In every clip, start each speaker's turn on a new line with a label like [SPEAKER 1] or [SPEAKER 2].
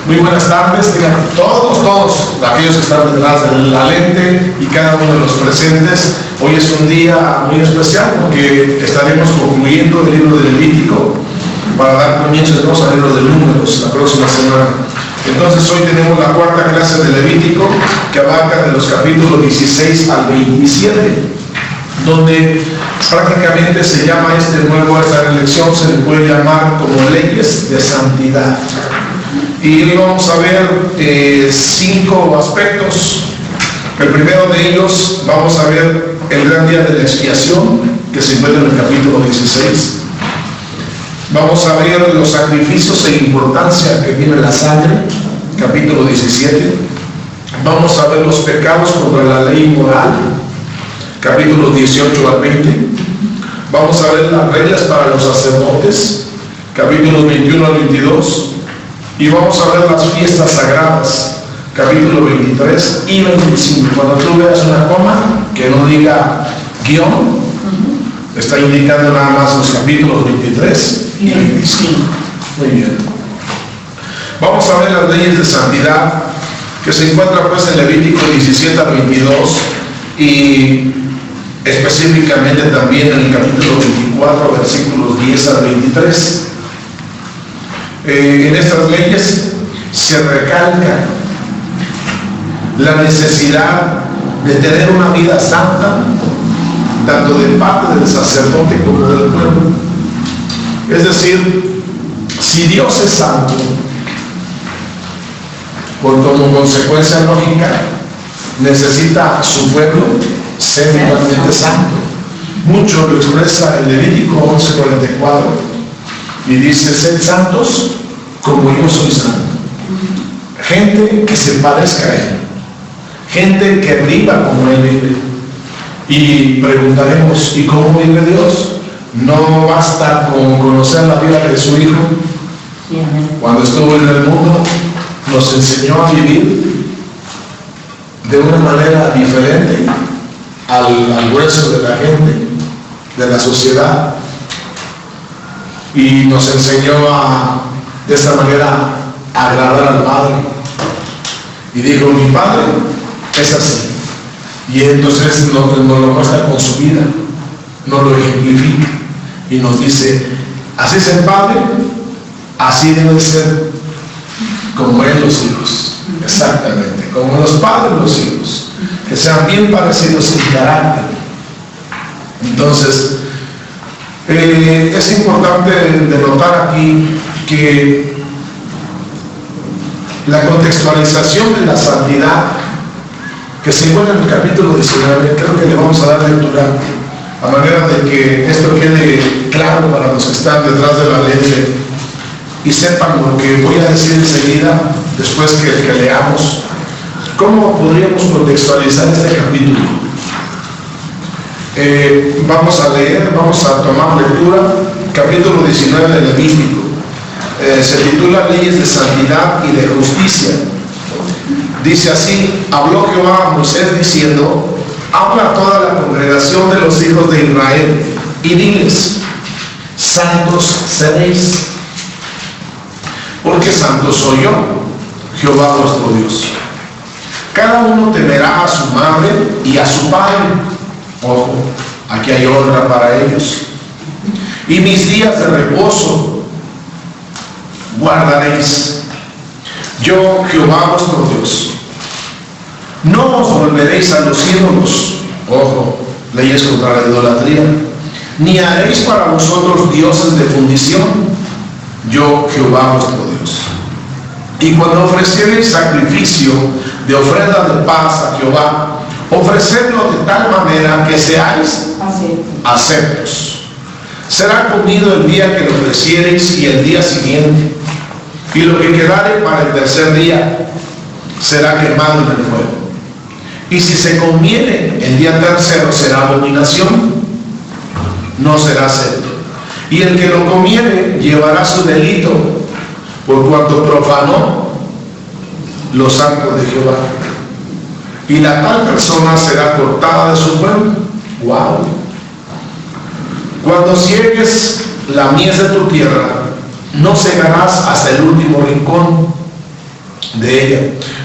[SPEAKER 1] Muy buenas tardes, tengan todos aquellos que están detrás de la lente y cada uno de los presentes. Hoy es un día muy especial porque estaremos concluyendo el libro de Levítico para dar comienzo al libro de Números la próxima semana. Entonces hoy tenemos la cuarta clase de Levítico que abarca de los capítulos 16 al 27, donde prácticamente se llama esta elección se le puede llamar como leyes de santidad. Y hoy vamos a ver 5 aspectos. El primero de ellos, vamos a ver el gran día de la expiación, que se encuentra en el capítulo 16. Vamos a ver los sacrificios e importancia que tiene la sangre, capítulo 17. Vamos a ver los pecados contra la ley moral, capítulos 18 al 20. Vamos a ver las reglas para los sacerdotes, capítulos 21 al 22. Y vamos a ver las fiestas sagradas, capítulo 23 y 25. Cuando tú veas una coma que no diga guión, está indicando nada más los capítulos 23 y 25. Muy bien. Vamos a ver las leyes de santidad que se encuentran pues en Levítico 17 al 22 y específicamente también en el capítulo 24, versículos 10 al 23. En estas leyes se recalca la necesidad de tener una vida santa, tanto de parte del sacerdote como del pueblo. Es decir, si Dios es santo, como consecuencia lógica, necesita su pueblo ser igualmente santo. Mucho lo expresa el Levítico 11:44 y dice: sed santos como yo soy santo. Gente que se parezca a Él, gente que viva como Él vive. Y preguntaremos: ¿y cómo vive Dios? No basta con conocer la vida de su Hijo. Cuando estuvo en el mundo nos enseñó a vivir de una manera diferente al grueso de la gente, de la sociedad, y nos enseñó de esta manera a agradar al Padre. Y dijo: mi Padre es así. Y entonces nos lo muestra con su vida, nos lo ejemplifica y nos dice: así es el Padre, así deben ser como Él los hijos. Exactamente, como los padres los hijos, que sean bien parecidos en carácter. Entonces es importante denotar aquí que la contextualización de la santidad que se encuentra en el capítulo 19, creo que le vamos a dar lectura a manera de que esto quede claro para los que están detrás de la lente y sepan lo que voy a decir enseguida, después que leamos. ¿Cómo podríamos contextualizar este capítulo? Vamos a leer, vamos a tomar lectura, capítulo 19 de Levítico. Se titula Leyes de Santidad y de Justicia. Dice así: habló Jehová a Moisés diciendo: habla a toda la congregación de los hijos de Israel y diles: santos seréis, porque santo soy yo, Jehová vuestro Dios. Cada uno temerá a su madre y a su padre. Ojo, aquí hay honra para ellos. Y mis días de reposo guardaréis, yo Jehová vuestro Dios. No os volveréis a los ídolos, ojo, leyes contra la idolatría, ni haréis para vosotros dioses de fundición, yo Jehová vuestro Dios. Y cuando ofreciereis sacrificio de ofrenda de paz a Jehová, ofrecedlo de tal manera que seáis aceptos. Será comido el día que lo ofreciereis y el día siguiente, y lo que quedare para el tercer día será quemado en el fuego. Y si se comiere el día tercero, será abominación, no será acepto. Y el que lo comiere llevará su delito, por cuanto profanó los santos de Jehová. Y la tal persona será cortada de su pueblo. ¡Wow! Cuando ciegues la mies de tu tierra, no cegarás hasta el último rincón. de ella,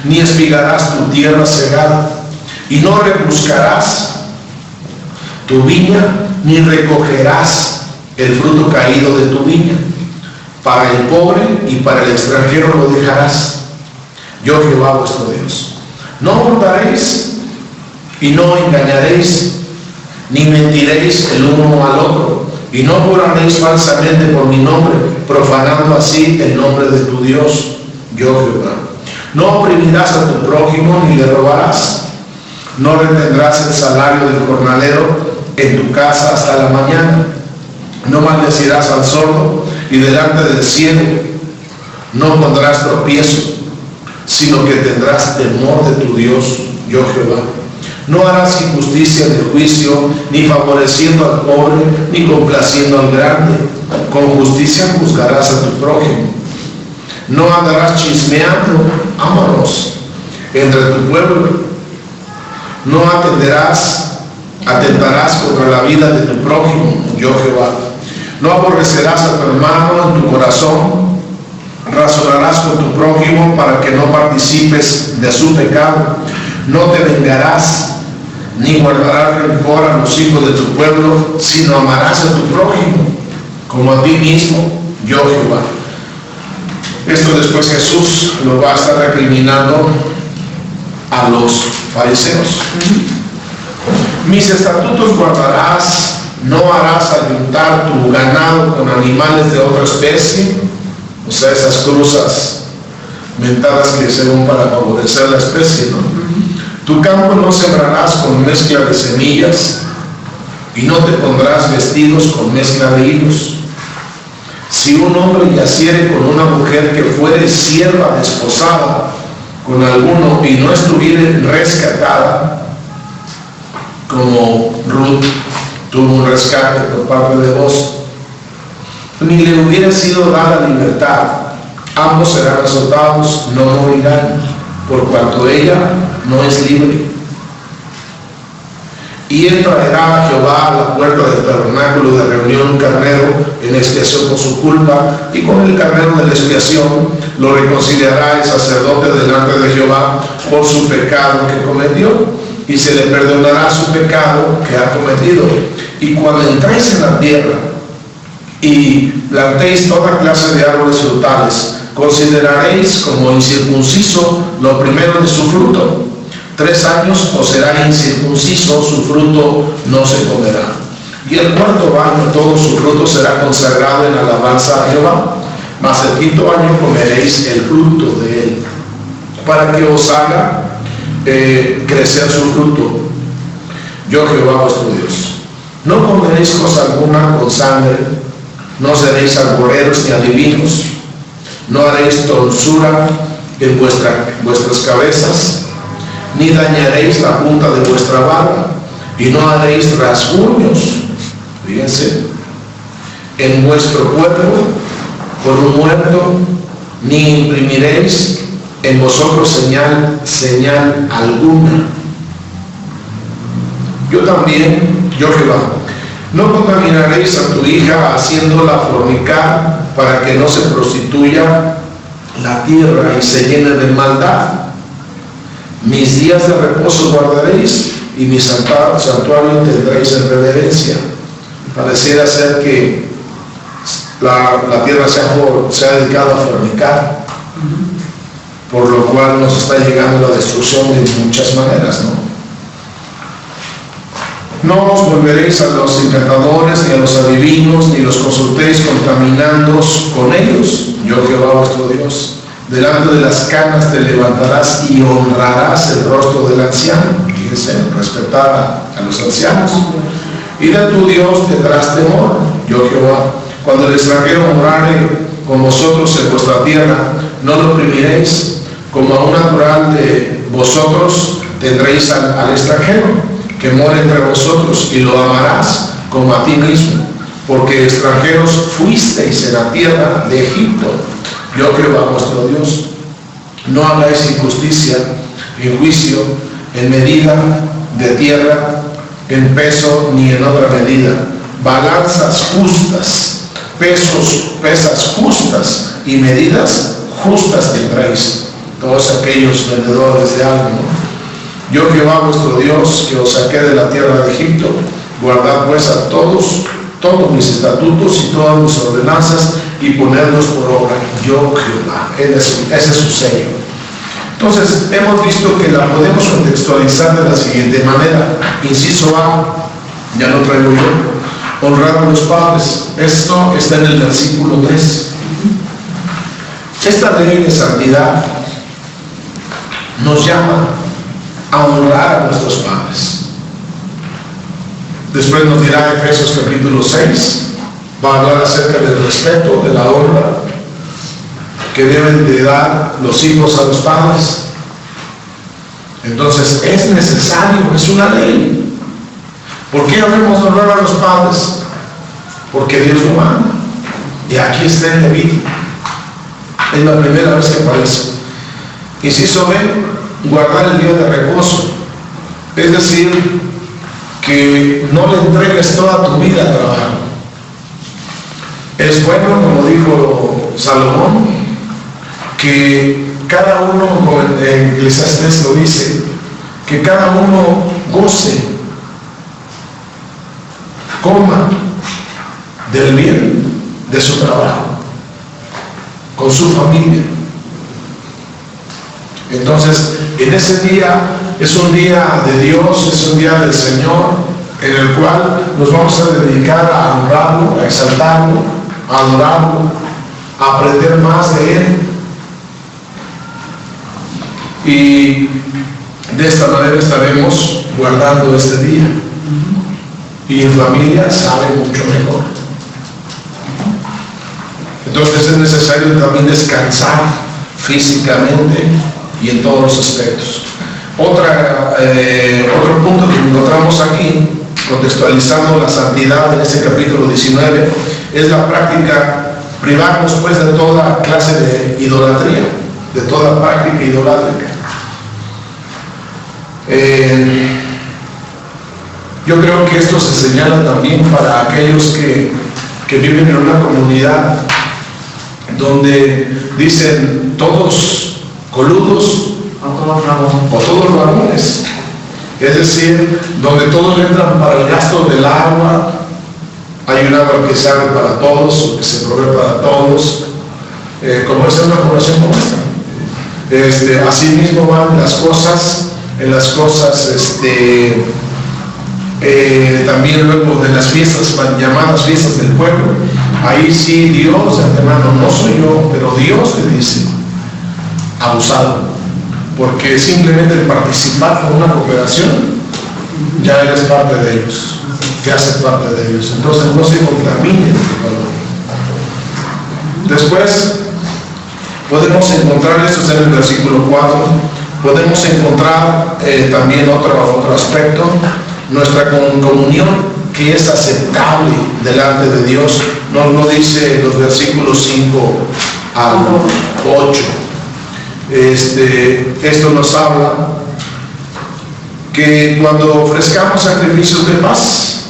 [SPEAKER 1] ni espigarás tu tierra cegada, y no rebuscarás tu viña, ni recogerás el fruto caído de tu viña. Para el pobre y para el extranjero lo dejarás. Yo Jehová vuestro Dios. No hurtaréis y no engañaréis, ni mentiréis el uno al otro, y no juraréis falsamente por mi nombre, profanando así el nombre de tu Dios, yo Jehová. No oprimirás a tu prójimo ni le robarás. No retendrás el salario del jornalero en tu casa hasta la mañana. No maldecirás al sordo, y delante del ciego no pondrás tropiezo, sino que tendrás temor de tu Dios, yo Jehová. No harás injusticia de juicio, ni favoreciendo al pobre, ni complaciendo al grande. Con justicia juzgarás a tu prójimo. No andarás chismeando, ámalos, entre tu pueblo. No atentarás contra la vida de tu prójimo, yo Jehová. No aborrecerás a tu hermano en tu corazón. Razonarás con tu prójimo para que no participes de su pecado. No te vengarás, ni guardarás rencor a los hijos de tu pueblo, sino amarás a tu prójimo como a ti mismo, yo Jehová. Esto después Jesús lo va a estar recriminando a los fariseos. Mis estatutos guardarás, no harás ayuntar tu ganado con animales de otra especie, o sea, esas cruzas mentadas que se dan para favorecer la especie, ¿no? Tu campo no sembrarás con mezcla de semillas, y no te pondrás vestidos con mezcla de hilos. Si un hombre yaciere con una mujer que fuere sierva desposada con alguno y no estuviere rescatada, como Ruth tuvo un rescate por parte de vos, ni le hubiera sido dada libertad, ambos serán azotados, no morirán, por cuanto ella no es libre. Y él traerá a Jehová a la puerta del tabernáculo de reunión un carnero en expiación por su culpa, y con el carnero de la expiación lo reconciliará el sacerdote delante de Jehová por su pecado que cometió, y se le perdonará su pecado que ha cometido. Y cuando entréis en la tierra y plantéis toda clase de árboles frutales, consideraréis como incircunciso lo primero de su fruto. 3 años os será incircunciso, su fruto no se comerá. Y el 4º año todo su fruto será consagrado en alabanza a Jehová. Mas el 5º año comeréis el fruto de él, para que os haga crecer su fruto. Yo Jehová vuestro Dios. No comeréis cosa alguna con sangre, no seréis alboreros ni adivinos, no haréis tonsura en vuestras cabezas, ni dañaréis la punta de vuestra barba, y no haréis rasguños, fíjense, en vuestro cuerpo por un muerto, ni imprimiréis en vosotros señal alguna. Yo también, yo Jehová. No contaminaréis a tu hija haciéndola fornicar, para que no se prostituya la tierra y se llene de maldad. Mis días de reposo guardaréis, y mi santuario tendréis en reverencia. Pareciera ser que la tierra se ha dedicado a fornicar, por lo cual nos está llegando la destrucción de muchas maneras, ¿no? No os volveréis a los encantadores, ni a los adivinos, ni los consultéis contaminándoos con ellos. Yo Jehová vuestro Dios. Delante de las canas te levantarás y honrarás el rostro del anciano. Fíjense, respetar a los ancianos. Y de tu Dios tendrás temor, yo Jehová. Cuando el extranjero morare con vosotros en vuestra tierra, no lo oprimiréis. Como a un natural de vosotros tendréis al extranjero que mora entre vosotros, y lo amarás como a ti mismo, porque extranjeros fuisteis en la tierra de Egipto. Yo Jehová vuestro Dios. No hagáis injusticia en juicio, en medida de tierra, en peso, ni en otra medida. Balanzas justas, pesas justas y medidas justas tendréis. todos aquellos vendedores de algo, ¿no? Yo Jehová vuestro Dios, que os saqué de la tierra de Egipto, guardad pues a todos mis estatutos y todas mis ordenanzas y ponedlos por obra. Yo Jehová, ese es su sello. Entonces, hemos visto que la podemos contextualizar de la siguiente manera. Inciso A, ya lo traigo yo, honrar a los padres. Esto está en el versículo 3. Esta ley de santidad nos llama a honrar a nuestros padres. Después nos dirá Efesios capítulo 6, va a hablar acerca del respeto, de la honra que deben de dar los hijos a los padres. Entonces es necesario, es una ley. ¿Por qué debemos honrar a los padres? Porque Dios lo manda. Y aquí está en Levítico. Es la primera vez que aparece. Inciso B, guardar el día de reposo. Es decir, que no le entregues toda tu vida a trabajar. Es bueno, como dijo Salomón, que cada uno, como en Eclesiastés lo dice, que cada uno goce, coma del bien de su trabajo, con su familia. Entonces, en ese día es un día de Dios, es un día del Señor, en el cual nos vamos a dedicar a honrarlo, a exaltarlo, a adorarlo, a aprender más de Él. Y de esta manera estaremos guardando este día. Y en familia sabe mucho mejor. Entonces es necesario también descansar físicamente y en todos los aspectos. Otro punto que encontramos aquí, contextualizando la santidad en este capítulo 19, es la práctica, privarnos pues de toda clase de idolatría, de toda práctica idolátrica. Yo creo que esto se señala también para aquellos que viven en una comunidad donde dicen todos coludos o todos varones, es decir, donde todos entran para el gasto del agua, hay un agua que se abre para todos, o que se provee para todos, como es una población como esta. Así mismo van las cosas, también luego de las fiestas, llamadas fiestas del pueblo, ahí sí Dios, de antemano, no soy yo, pero Dios le dice, abusado, porque simplemente el participar con una cooperación, ya eres parte de ellos, que haces parte de ellos. Entonces no se contamine el valor. Después podemos encontrar, esto está en el versículo 4, podemos encontrar también otro aspecto, nuestra comunión que es aceptable delante de Dios. No dice los versículos 5 al 8. Esto nos habla que cuando ofrezcamos sacrificios de paz,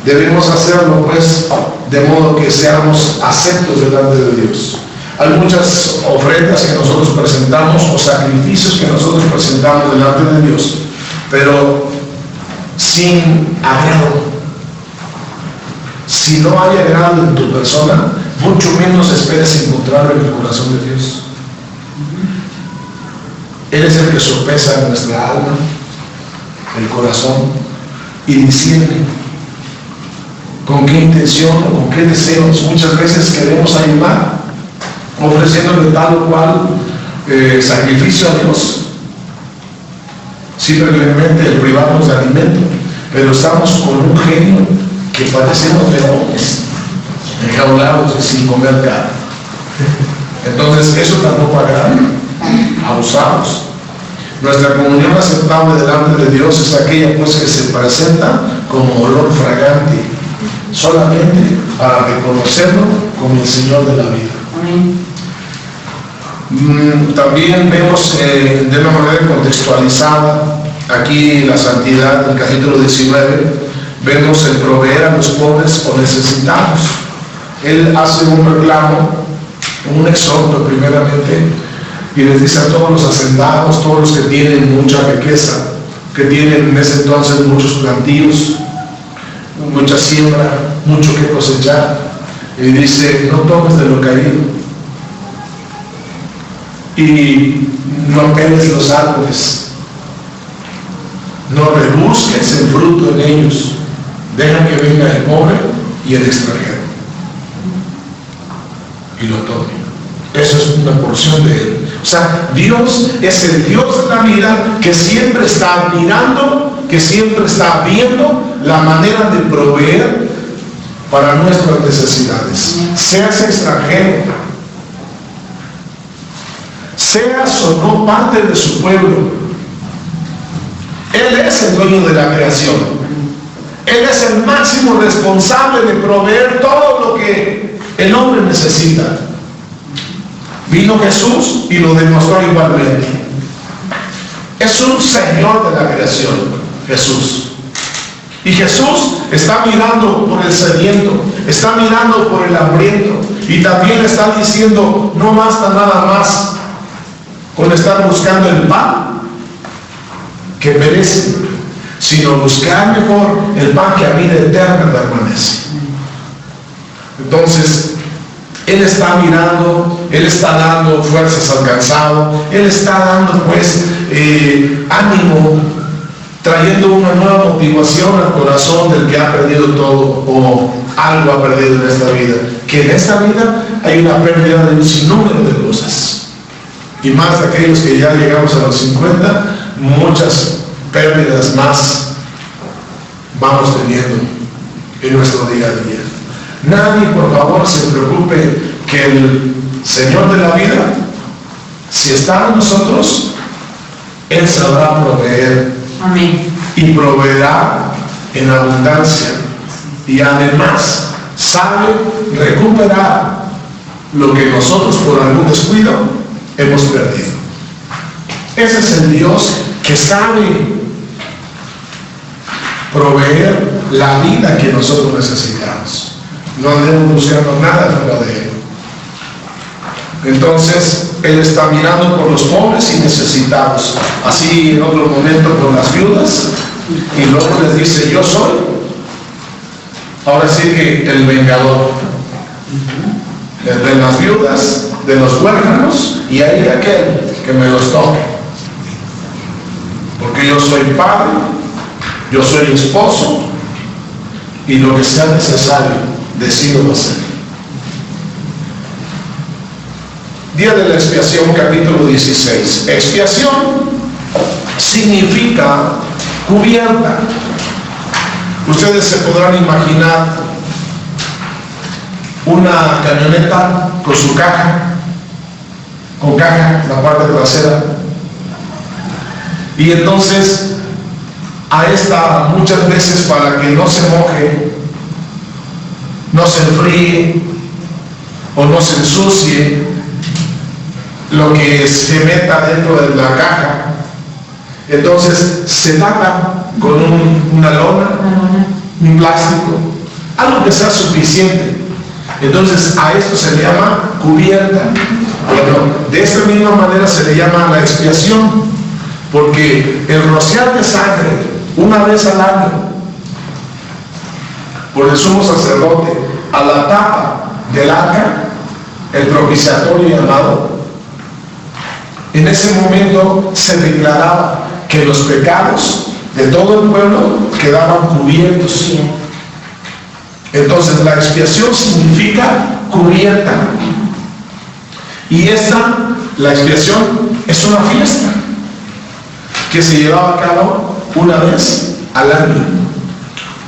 [SPEAKER 1] debemos hacerlo pues de modo que seamos aceptos delante de Dios. Hay muchas ofrendas que nosotros presentamos o sacrificios que nosotros presentamos delante de Dios, pero sin agrado. Si no hay agrado en tu persona, mucho menos esperes encontrarlo en el corazón de Dios. Él es el que sopesa nuestra alma, el corazón, y discierne con qué intención o con qué deseos. Muchas veces queremos ayudar, ofreciéndole tal o cual sacrificio a Dios, simplemente el privarnos de alimento, pero estamos con un genio que parecemos leones, enjaulados y sin comer carne. Entonces eso tampoco agrada, abusados. Nuestra comunión aceptable delante de Dios es aquella pues que se presenta como olor fragante, solamente para reconocerlo como el Señor de la vida. También vemos de una manera contextualizada aquí la santidad, en el capítulo 19, vemos el proveer a los pobres o necesitados. Él hace un reclamo, un exhorto primeramente, y les dice a todos los hacendados, todos los que tienen mucha riqueza, que tienen en ese entonces muchos plantíos, mucha siembra, mucho que cosechar, y dice: no tomes de lo caído y no peles los árboles, no rebusques el fruto en ellos, deja que venga el pobre y el extranjero y lo tome. Eso es una porción de Él. O sea, Dios es el Dios de la vida, que siempre está mirando, que siempre está viendo la manera de proveer para nuestras necesidades. Seas extranjero, seas o no parte de su pueblo, Él es el dueño de la creación. Él es el máximo responsable de proveer todo lo que el hombre necesita. Vino Jesús y lo demostró igualmente. Es un Señor de la creación, Jesús. Y Jesús está mirando por el sediento, está mirando por el hambriento, y también está diciendo: no basta nada más con estar buscando el pan que perece, sino buscar mejor el pan que a vida eterna permanece. Entonces, Él está mirando, Él está dando fuerzas al cansado, Él está dando ánimo, trayendo una nueva motivación al corazón del que ha perdido todo o algo ha perdido en esta vida. Que en esta vida hay una pérdida de un sinnúmero de cosas. Y más de aquellos que ya llegamos a los 50, muchas pérdidas más vamos teniendo en nuestro día a día. Nadie, por favor, se preocupe, que el Señor de la vida, si está en nosotros, Él sabrá proveer.
[SPEAKER 2] Amén.
[SPEAKER 1] Y proveerá en abundancia, y además sabe recuperar lo que nosotros por algún descuido hemos perdido. Ese es el Dios que sabe proveer la vida que nosotros necesitamos. No andemos buscando nada fuera de Él. Entonces, Él está mirando por los pobres y necesitados. Así en otro momento por las viudas. Y luego les dice: yo soy, ahora sí que el vengador. De las viudas, de los huérfanos, y hay de aquel que me los tome. Porque yo soy padre, yo soy esposo, y lo que sea necesario decido hacer. Día de la expiación, capítulo 16. Expiación significa cubierta. Ustedes se podrán imaginar una camioneta con su caja, con caja, la parte trasera, y entonces a esta muchas veces, para que no se moje, no se enfríe o no se ensucie lo que se meta dentro de la caja, entonces se tapa con una lona, un plástico, algo que sea suficiente. Entonces a esto se le llama cubierta. Bueno, de esta misma manera se le llama la expiación, porque el rociar de sangre una vez al año por el sumo sacerdote a la tapa del arca, el propiciatorio llamado, en ese momento se declaraba que los pecados de todo el pueblo quedaban cubiertos. Entonces la expiación significa cubierta. Y la expiación es una fiesta que se llevaba a cabo una vez al año,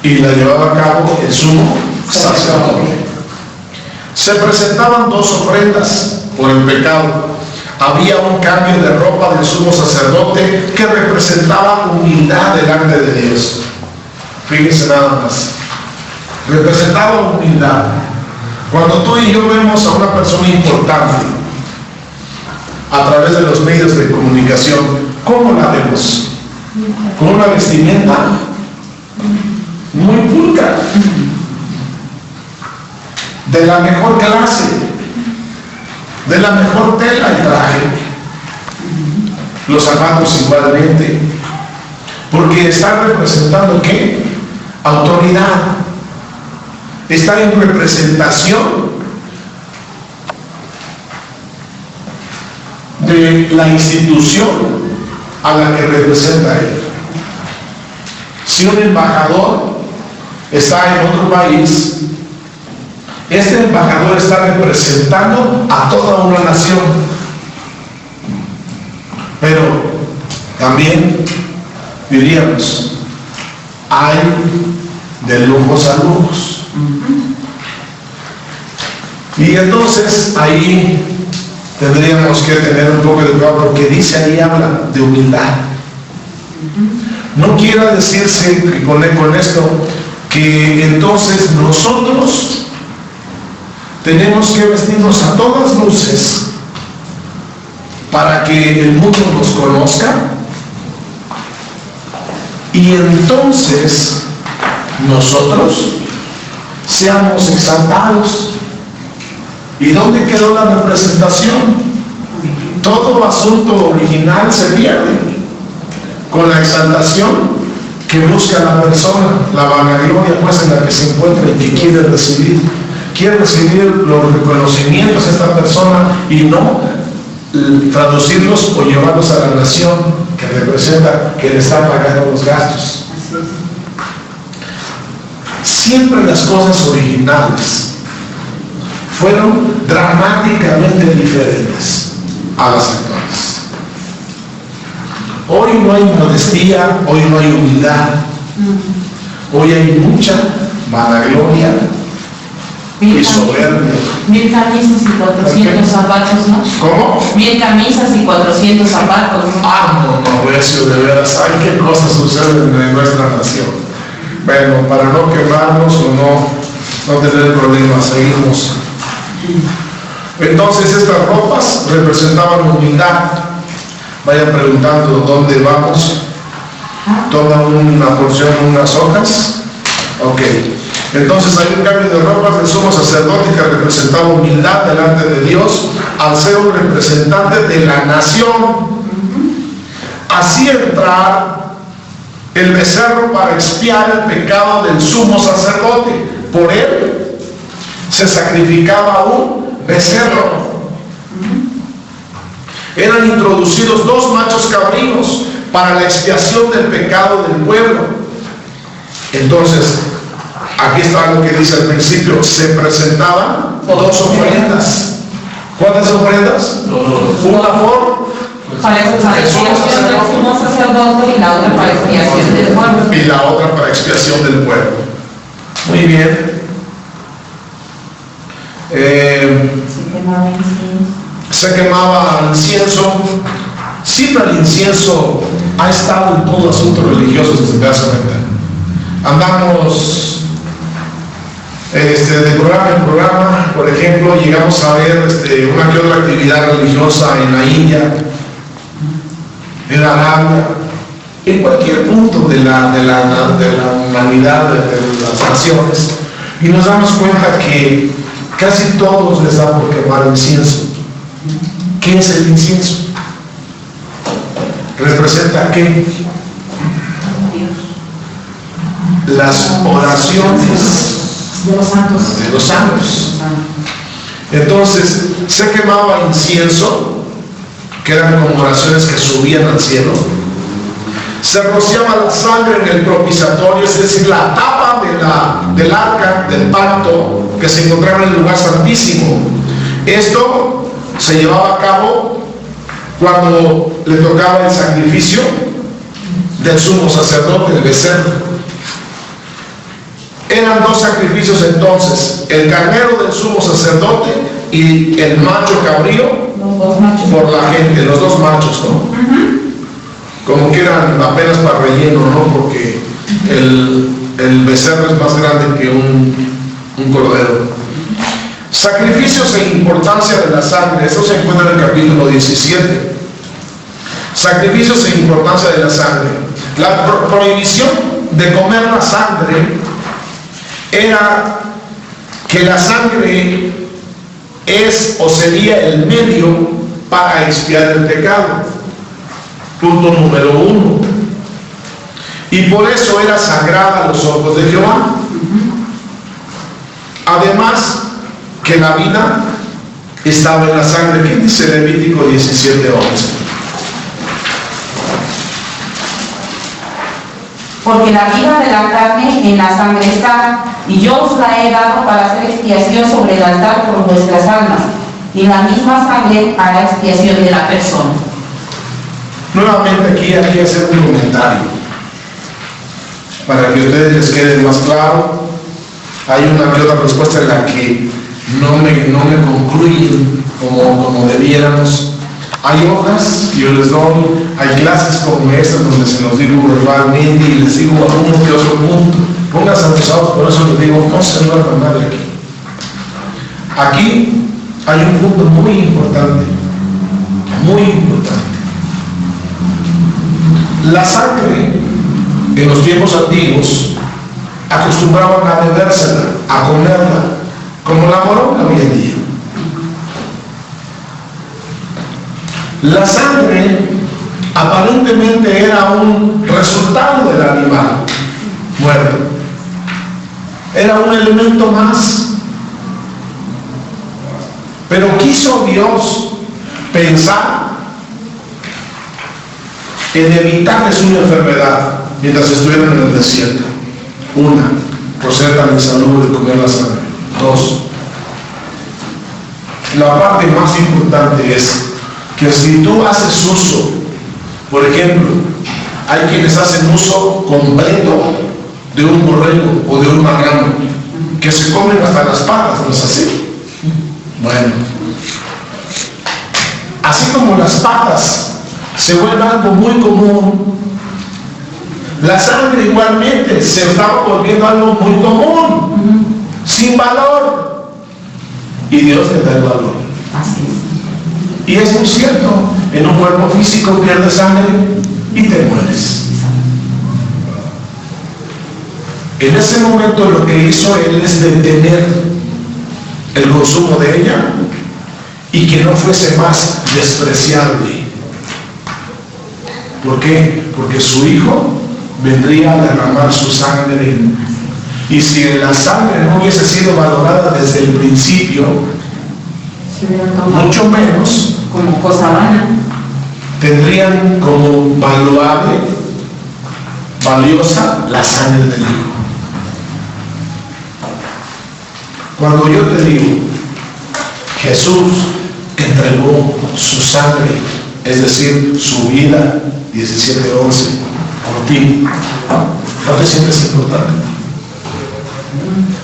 [SPEAKER 1] y la llevaba a cabo el sumo sacerdote. Se presentaban dos ofrendas por el pecado. Había un cambio de ropa del sumo sacerdote que representaba humildad delante de Dios. Fíjense nada más. Representaba humildad. Cuando tú y yo vemos a una persona importante a través de los medios de comunicación, ¿cómo la vemos? Con una vestimenta muy pulcra, de la mejor clase, de la mejor tela y traje, los zapatos igualmente, porque están representando ¿qué? Autoridad. Están en representación de la institución a la que representa él. Si un embajador está en otro país, este embajador está representando a toda una nación. Pero también diríamos, hay de lujos a lujos. Y entonces ahí tendríamos que tener un poco de cuidado, porque dice ahí, habla de humildad. No quiera decirse que con esto que entonces nosotros tenemos que vestirnos a todas luces para que el mundo nos conozca, y entonces nosotros seamos exaltados. ¿Y dónde quedó la representación? Todo asunto original se pierde con la exaltación que busca la persona, la vanagloria pues en la que se encuentra y que quiere recibir los reconocimientos de esta persona y no traducirlos o llevarlos a la nación que representa, que le está pagando los gastos. Siempre las cosas originales fueron dramáticamente diferentes a las actuales. Hoy no hay modestia, hoy no hay humildad, hoy hay mucha vanagloria y soberbia.
[SPEAKER 2] 1000 camisas y 400 zapatos, ¿no?
[SPEAKER 1] ¿Cómo?
[SPEAKER 2] 1000 camisas y 400 zapatos, ¿no?
[SPEAKER 1] No, Recio, de veras, ay, qué cosas suceden en nuestra nación. Bueno, para no quemarnos o no tener problemas, seguimos. Entonces estas ropas representaban humildad. Vayan preguntando dónde vamos. Toma una porción, unas hojas. Ok. Entonces hay un cambio de ropas del sumo sacerdote que representaba humildad delante de Dios al ser un representante de la nación. Así entrar el becerro para expiar el pecado del sumo sacerdote. Por él se sacrificaba un becerro. Eran introducidos 2 machos cabríos para la expiación del pecado del pueblo. Entonces, aquí está lo que dice al principio: se presentaban 2 ofrendas. ¿Cuántas ofrendas? Una por
[SPEAKER 2] para expiación del sumo sacerdote y la otra para expiación del pueblo.
[SPEAKER 1] Y la otra para expiación del pueblo. Muy bien. Se quemaba incienso. Siempre el incienso ha estado en todo asunto religioso desde hace tiempo. Andamos de programa en programa. Por ejemplo, llegamos a ver una que otra actividad religiosa en la India, en Arabia, en cualquier punto de la humanidad, de las naciones, y nos damos cuenta que casi todos les da por quemar incienso. ¿Qué es el incienso? ¿Representa qué? Las oraciones de los santos. Entonces se quemaba incienso, que eran como oraciones que subían al cielo. Se rociaba la sangre en el propiciatorio, es decir, la tapa del arca del pacto que se encontraba en el lugar santísimo. Esto se llevaba a cabo cuando le tocaba el sacrificio del sumo sacerdote, el becerro. Eran 2 sacrificios entonces: el carnero del sumo sacerdote y el macho cabrío por la gente, los 2 machos, ¿no? Como que eran apenas para relleno, ¿no? Porque el becerro es más grande que un cordero. Sacrificios e importancia de la sangre. Eso se encuentra en el capítulo 17. Sacrificios e importancia de la sangre. La prohibición de comer la sangre era que la sangre es o sería el medio para expiar el pecado. Punto número 1. Y por eso era sagrada a los ojos de Jehová. Además, que la vida estaba en la sangre, que dice Levítico 17:11.
[SPEAKER 2] Porque la vida de la carne en la sangre está, y yo os la he dado para hacer expiación sobre el altar por vuestras almas, y la misma sangre hará expiación de la persona.
[SPEAKER 1] Nuevamente aquí hay que hacer un comentario para que a ustedes les quede más claro. Hay una que otra respuesta en la que no me concluyen como debiéramos. Hay otras que yo les doy, hay clases como estas donde se nos digo verbalmente y les digo a uno que otro punto. Pónganse abusados, por eso les digo, no se duerman nadie aquí. Aquí hay un punto muy importante, muy importante. La sangre en los tiempos antiguos acostumbraban a bebérsela, a comerla, como la moronga hoy en día. La sangre aparentemente era un resultado del animal muerto. Era un elemento más. Pero quiso Dios pensar en evitarles una enfermedad mientras estuvieran en el desierto. Una, por ser tan insalubre de comer la sangre. 2, la parte más importante es que si tú haces uso, por ejemplo, hay quienes hacen uso completo de un borrego o de un marrano, que se comen hasta las patas, ¿no es así? Bueno, así como las patas se vuelven algo muy común, la sangre igualmente se estaba volviendo algo muy común, sin valor, y Dios le da el valor. Y es muy cierto, en un cuerpo físico pierdes sangre y te mueres. En ese momento lo que hizo Él es detener el consumo de ella y que no fuese más despreciable. ¿Por qué? Porque su Hijo vendría a derramar su sangre, y si la sangre no hubiese sido valorada desde el principio, mucho menos
[SPEAKER 2] como cosa vana,
[SPEAKER 1] tendrían como valiosa la sangre del Hijo. Cuando yo te digo, Jesús entregó su sangre, es decir, su vida, 17:11, por ti, ¿no te sientes importante?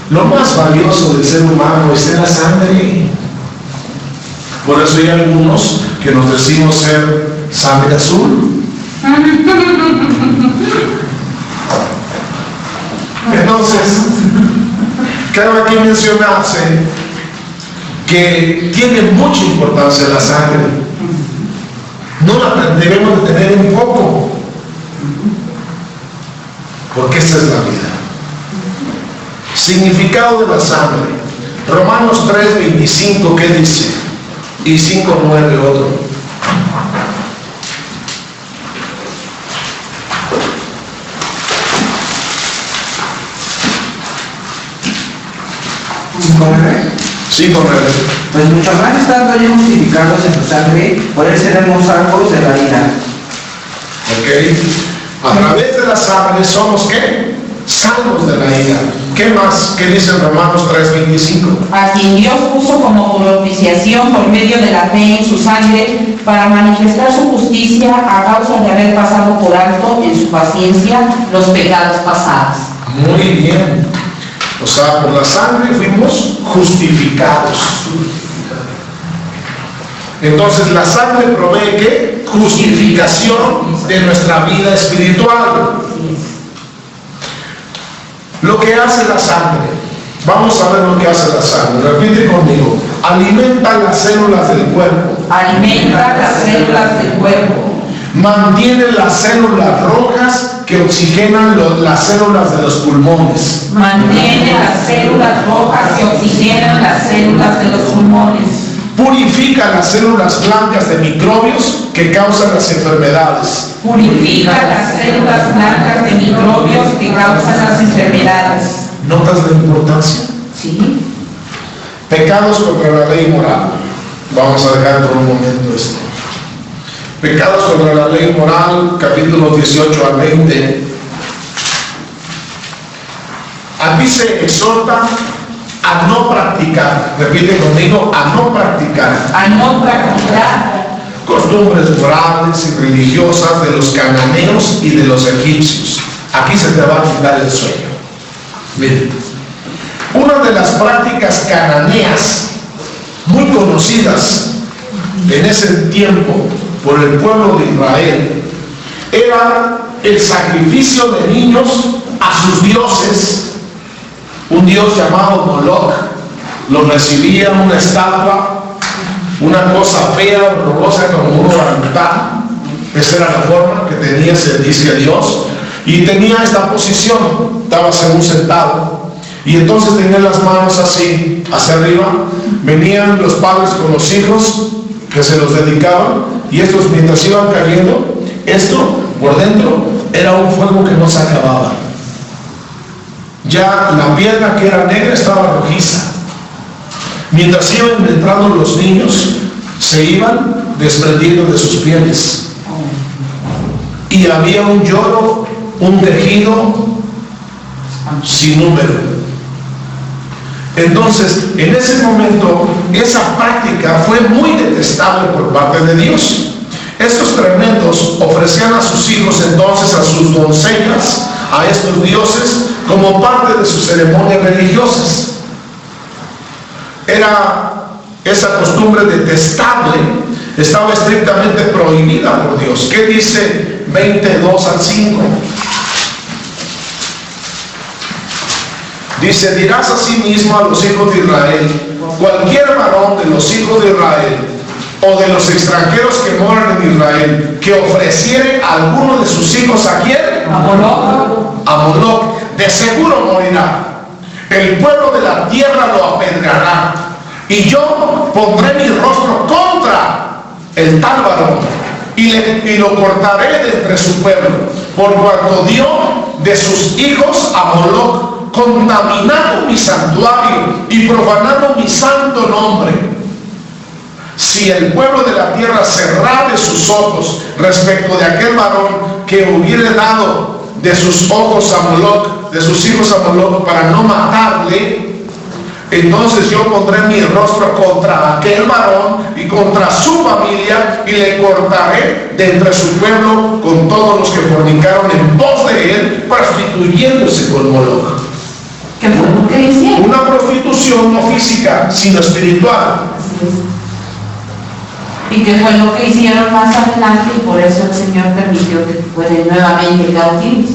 [SPEAKER 1] Lo más valioso del ser humano es la sangre. Por eso hay algunos que nos decimos ser sangre azul. Entonces, cabe aquí mencionarse que tiene mucha importancia la sangre. No la debemos de tener un poco, porque esta es la vida. Significado de la sangre. Romanos 3:25, ¿qué dice? Y 5:9 otro. Sí, correcto.
[SPEAKER 3] Pues mucho más estando ya justificados en su sangre, por él seremos salvos de la ira.
[SPEAKER 1] Ok. A través de la sangre somos ¿qué? Salvos de la ira. ¿Qué más? ¿Qué dice Romanos 3:25?
[SPEAKER 2] a quien Dios puso como propiciación por medio de la fe en su sangre, para manifestar su justicia a causa de haber pasado por alto en su paciencia los pecados pasados.
[SPEAKER 1] Muy bien. O sea, por la sangre fuimos justificados. Entonces la sangre provee ¿qué? Justificación de nuestra vida espiritual. Lo que hace la sangre, vamos a ver lo que hace la sangre, repite conmigo: alimenta las células del cuerpo,
[SPEAKER 2] Alimenta las células del cuerpo,
[SPEAKER 1] mantiene las células rojas que oxigenan las células de los pulmones,
[SPEAKER 2] mantiene las células rojas que oxigenan las células de los pulmones,
[SPEAKER 1] Purifica las células blancas de microbios que causan las enfermedades.
[SPEAKER 2] Purifica las células blancas de microbios que causan las enfermedades.
[SPEAKER 1] ¿Notas la importancia?
[SPEAKER 2] Sí.
[SPEAKER 1] Pecados contra la ley moral. Vamos a dejar por un momento esto. Pecados contra la ley moral, capítulo 18 al 20. Aquí se exhorta a no practicar, repite conmigo, a no practicar.
[SPEAKER 2] A no practicar
[SPEAKER 1] Costumbres morales y religiosas de los cananeos y de los egipcios. Aquí se te va a quitar el sueño. Miren, una de las prácticas cananeas muy conocidas en ese tiempo por el pueblo de Israel era el sacrificio de niños a sus dioses. Un dios llamado Moloch lo recibía una estatua, una cosa fea, horrorosa como un orangután. Esa era la forma que tenía ese disque Dios, y tenía esta posición, estaba según sentado, y entonces tenía las manos así hacia arriba. Venían los padres con los hijos que se los dedicaban, y estos, mientras iban cayendo, esto por dentro era un fuego que no se acababa. Ya la piedra que era negra estaba rojiza. Mientras iban entrando los niños, se iban desprendiendo de sus pieles. Y había un lloro, un quejido sin número. Entonces, en ese momento, esa práctica fue muy detestable por parte de Dios. Estos tremendos ofrecían a sus hijos entonces, a sus doncellas, a estos dioses, como parte de sus ceremonias religiosas. Era esa costumbre detestable, estaba estrictamente prohibida por Dios. ¿Qué dice 22 al 5? Dice: dirás a sí mismo a los hijos de Israel, cualquier varón de los hijos de Israel o de los extranjeros que moran en Israel, que ofreciere a alguno de sus hijos, ¿a quién?
[SPEAKER 2] a Moloch.
[SPEAKER 1] A Moloch, de seguro morirá. El pueblo de la tierra lo apedreará, y yo pondré mi rostro contra el tal varón, y lo cortaré de entre su pueblo, por cuanto dio de sus hijos a Moloch, contaminando mi santuario y profanando mi santo nombre. Si el pueblo de la tierra cerrare sus ojos respecto de aquel varón que hubiere dado de sus ojos a Moloch, de sus hijos a Moloch, para no matarle, entonces yo pondré mi rostro contra aquel varón y contra su familia, y le cortaré de entre su pueblo con todos los que fornicaron en pos de él, prostituyéndose con Moloch.
[SPEAKER 2] ¿Qué fue lo que hicieron?
[SPEAKER 1] Una prostitución no física, sino espiritual.
[SPEAKER 2] Así es. Y que fue lo que hicieron más adelante, y por eso el Señor permitió que fueran nuevamente cautivos.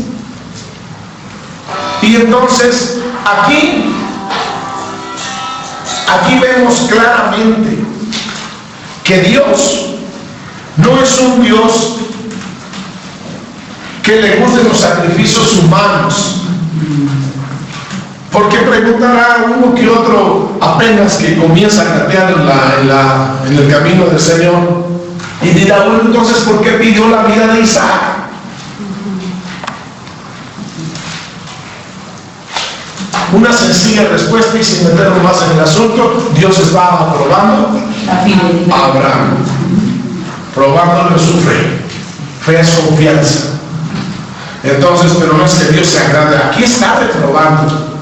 [SPEAKER 1] Y entonces aquí vemos claramente que Dios no es un Dios que le gusten los sacrificios humanos. Porque preguntará uno que otro apenas que comienza a catear en el camino del Señor, y dirá: bueno, entonces ¿por qué pidió la vida de Isaac? Una sencilla respuesta, y sin meternos más en el asunto: Dios estaba probando a Abraham, probándole su fe es confianza. Entonces, pero no es que Dios se agrade, aquí está reprobando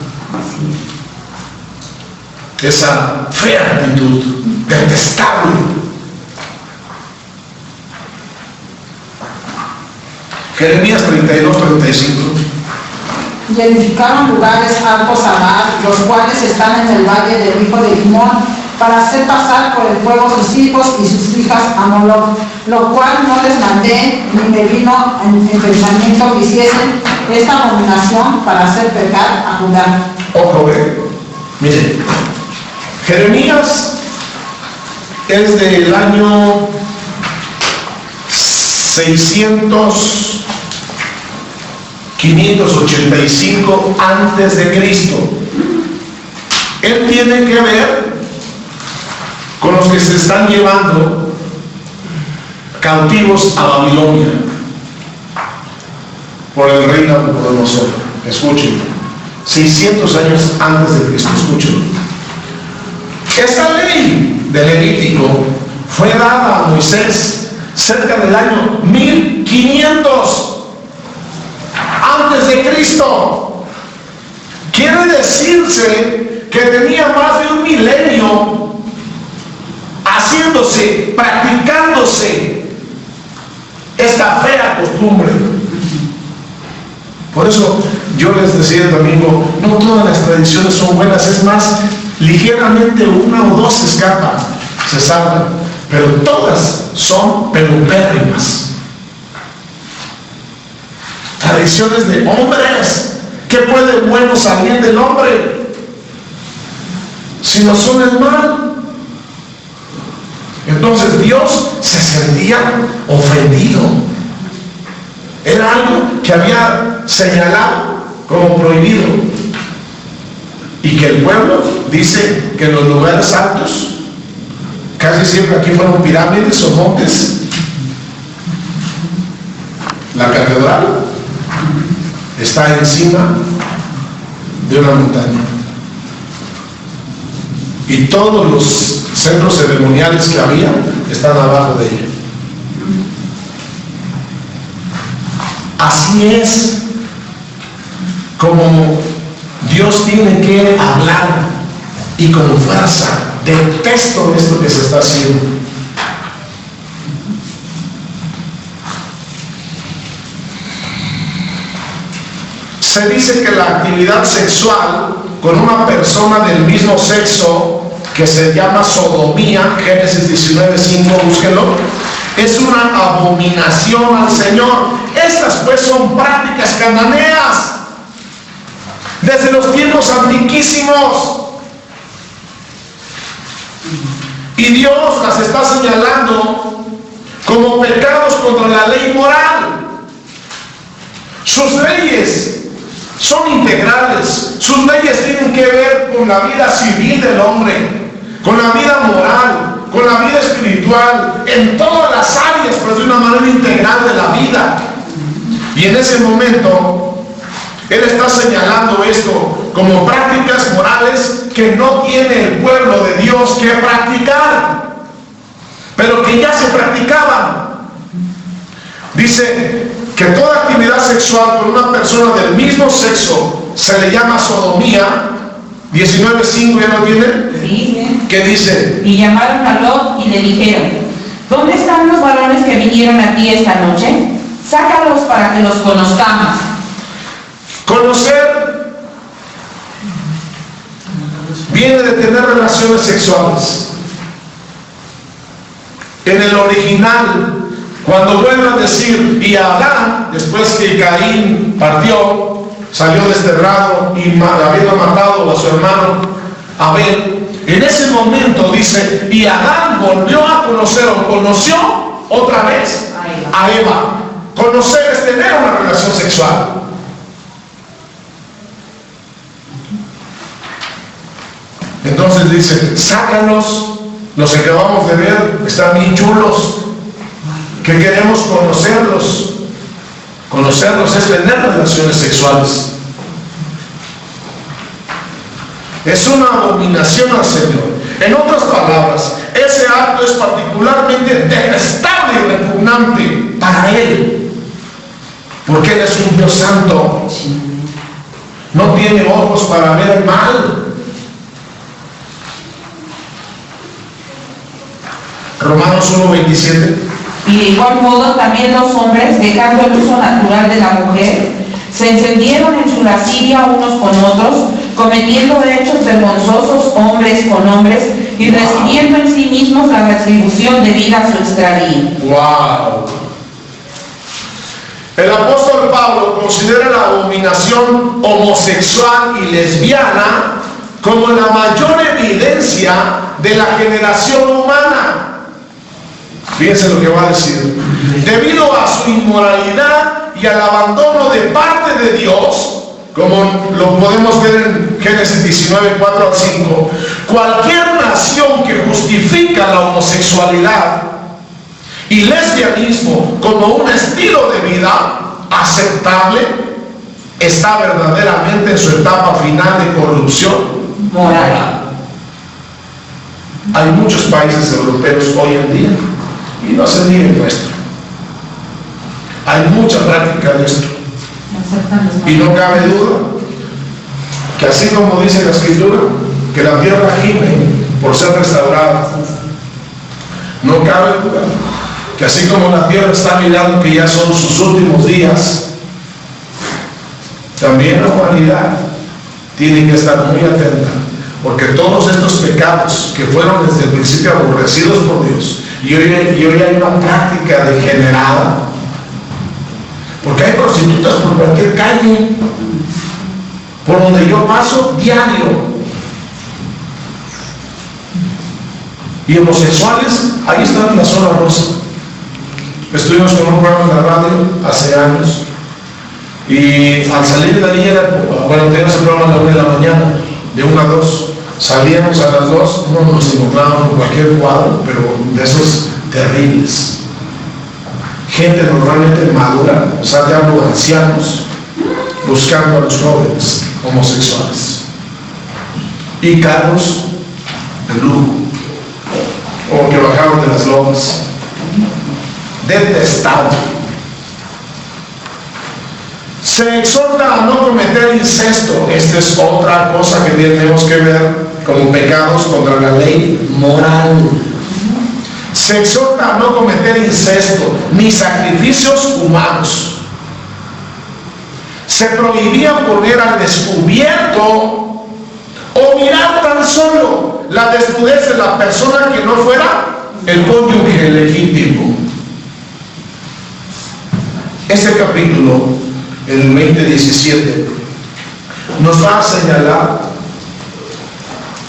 [SPEAKER 1] esa fea actitud detestable. Jeremías 32-35.
[SPEAKER 4] Y edificaron lugares altos a Mar, los cuales están en el valle del hijo de Limón, para hacer pasar por el fuego sus hijos y sus hijas a Moloch, lo cual no les mandé, ni me vino en pensamiento que hiciesen esta abominación para hacer pecar a Judá.
[SPEAKER 1] Ojo, miren, Jeremías es del año 585 antes de Cristo. Él tiene que ver con los que se están llevando cautivos a Babilonia por el rey Nabucodonosor. Escuchen, 600 años antes de Cristo. Escuchen, esta ley de Levítico fue dada a Moisés cerca del año 1500 antes de Cristo. Quiere decirse que tenía más de un milenio haciéndose, practicándose esta fea costumbre. Por eso yo les decía el domingo, no todas las tradiciones son buenas, es más, ligeramente una o dos se escapan, se salvan, pero todas son perupérrimas. Tradiciones de hombres. ¿Qué puede bueno salir del hombre si no son el mal? Entonces Dios se sentía ofendido. Era algo que había señalado como prohibido. Y que el pueblo dice que en los lugares altos, casi siempre aquí fueron pirámides o montes, la catedral está encima de una montaña. Y todos los centros ceremoniales que había están abajo de ella. Así es como Dios tiene que hablar, y con fuerza. Detesto esto que se está haciendo. Se dice que la actividad sexual con una persona del mismo sexo, que se llama sodomía, Génesis 19:5, búsquenlo, es una abominación al Señor. Estas pues son prácticas cananeas desde los tiempos antiquísimos, y Dios las está señalando como pecados contra la ley moral. Sus leyes son integrales, sus leyes tienen que ver con la vida civil del hombre, con la vida moral, con la vida espiritual, en todas las áreas, pero de una manera integral de la vida. Y en ese momento Él está señalando esto como prácticas morales que no tiene el pueblo de Dios que practicar, pero que ya se practicaban. Dice que toda actividad sexual con una persona del mismo sexo se le llama sodomía. 19:5, ¿ya lo tienen?
[SPEAKER 2] Sí.
[SPEAKER 1] ¿Qué dice?
[SPEAKER 2] Y llamaron a Lot y le dijeron: ¿dónde están los varones que vinieron a ti esta noche? Sácalos para que los conozcamos.
[SPEAKER 1] Conocer viene de tener relaciones sexuales. En el original, cuando vuelve a decir, y Adán, después que Caín partió, salió desterrado y habiendo matado a su hermano Abel, en ese momento dice, y Adán volvió a conocer, o conoció otra vez a Eva. Conocer es tener una relación sexual. Entonces dice, sácalos, los que acabamos de ver están bien chulos, que queremos conocerlos. Conocerlos es tener relaciones sexuales. Es una abominación al Señor. En otras palabras, ese acto es particularmente detestable y repugnante para Él, porque Él es un Dios santo. No tiene ojos para ver el mal. Romanos 1:27.
[SPEAKER 2] Y de igual modo también los hombres, dejando el uso natural de la mujer, se encendieron en su lascivia unos con otros, cometiendo hechos vergonzosos hombres con hombres, y recibiendo en sí mismos la retribución debida a su extravío.
[SPEAKER 1] ¡Wow! El apóstol Pablo considera la abominación homosexual y lesbiana como la mayor evidencia de la generación humana. Fíjense lo que va a decir. Debido a su inmoralidad y al abandono de parte de Dios, como lo podemos ver en Génesis 19:4-5, Cualquier nación que justifica la homosexualidad y lesbianismo como un estilo de vida aceptable está verdaderamente en su etapa final de corrupción moral. Hay muchos países europeos hoy en día, y no se diga el nuestro, hay mucha práctica de esto, y no cabe duda que así como dice la Escritura que la tierra gime por ser restaurada, no cabe duda que así como la tierra está mirando que ya son sus últimos días, también la humanidad tiene que estar muy atenta, porque todos estos pecados que fueron desde el principio aborrecidos por Dios, y hoy hay una práctica degenerada, porque hay prostitutas por cualquier calle, por donde yo paso diario, y homosexuales, ahí están en la zona rosa. Estuvimos con un programa en la radio hace años, y al salir de ahí teníamos el programa a la 1 de la mañana, de 1 a 2, salíamos a las 2, no nos encontrábamos con cualquier cuadro, pero de esos terribles, gente normalmente madura, o sea, te hablo de ancianos, buscando a los jóvenes homosexuales, y carros de lujo, o que bajaron de las lomas, detestable. Se exhorta a no cometer incesto. Esta es otra cosa que tenemos que ver como pecados contra la ley moral. Se exhorta a no cometer incesto ni sacrificios humanos. Se prohibía poner al descubierto o mirar tan solo la desnudez de la persona que no fuera el cónyuge legítimo. Este capítulo, el 20:17, nos va a señalar,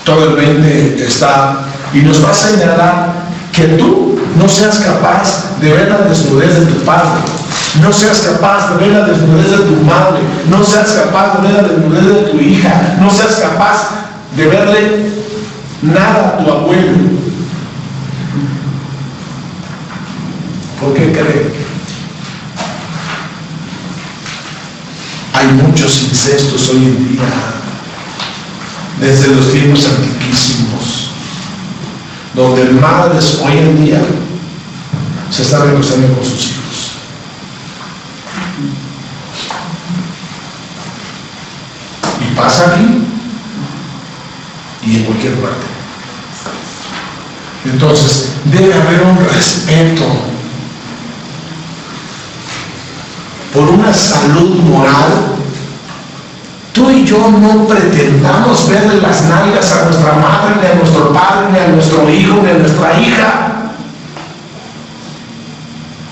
[SPEAKER 1] todo el 20 está, y nos va a señalar que tú no seas capaz de ver la desnudez de tu padre, no seas capaz de ver la desnudez de tu madre, no seas capaz de ver la desnudez de tu hija, no seas capaz de verle nada a tu abuelo. ¿Por qué creen? Hay muchos incestos hoy en día, desde los tiempos antiquísimos, donde madres hoy en día se están recostando con sus hijos. Y pasa aquí y en cualquier parte. Entonces, debe haber un respeto por una salud moral. Tú y yo no pretendamos verle las nalgas a nuestra madre, ni a nuestro padre, ni a nuestro hijo, ni a nuestra hija.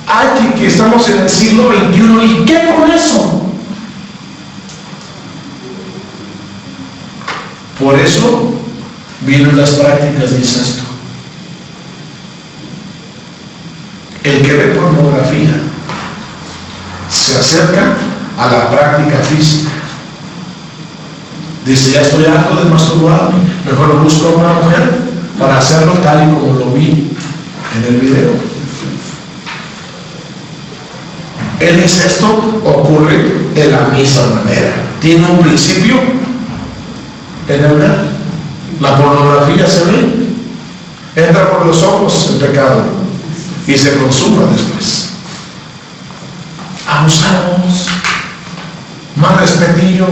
[SPEAKER 1] Hay que estamos en el siglo XXI, ¿y qué con eso? Por eso vienen las prácticas de incesto. El que ve pornografía se acerca a la práctica física. Dice, ya estoy harto de masturbarme, mejor busco a una mujer para hacerlo tal y como lo vi en el video. El incesto ocurre de la misma manera. Tiene un principio en el ver. La pornografía se ve, entra por los ojos el pecado y se consuma después. Abusamos, más respetillo,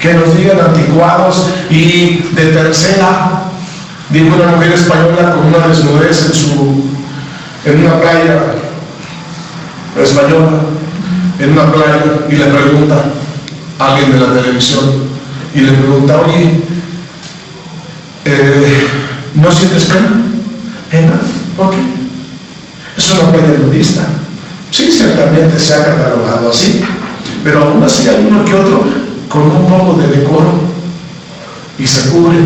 [SPEAKER 1] que nos digan anticuados y de tercera. Dijo una mujer española con una desnudez en una playa española, en una playa, y le pregunta a alguien de la televisión, y le pregunta, oye, ¿no sientes pena? ¿Pena? ¿Por qué? Es una playa nudista. Sí, ciertamente se ha catalogado así, pero aún así hay uno que otro con un poco de decoro y se cubre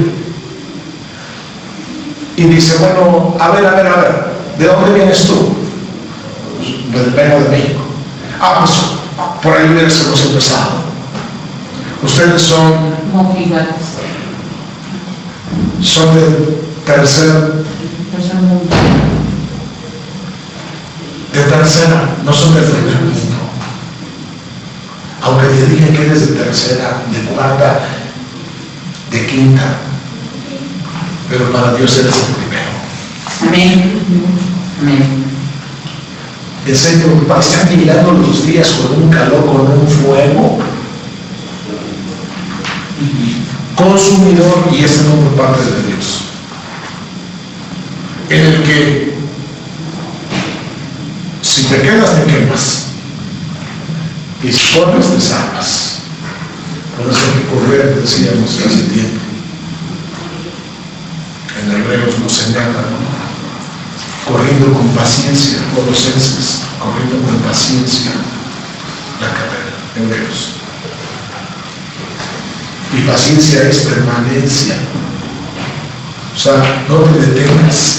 [SPEAKER 1] y dice, bueno, a ver, ¿de dónde vienes tú? Pues, vengo de México. Pues por ahí hubiésemos empezado. Ustedes son
[SPEAKER 2] mojigatos.
[SPEAKER 1] son de tercera, no son del primer mundo. Aunque te digan que eres de tercera, de cuarta, de quinta, pero para Dios eres el primero.
[SPEAKER 2] Amén. Amén.
[SPEAKER 1] En serio, están mirando los días con un calor, con un fuego consumidor, y ese no por parte de Dios, en el que si te quedas te quemas y si corres te salvas. Por eso hay que correr, decíamos hace tiempo. En Hebreos nos señala, ¿no? Corriendo con paciencia, Colosenses, corriendo con paciencia la carrera, Hebreos. Y paciencia es permanencia. O sea, no te detengas.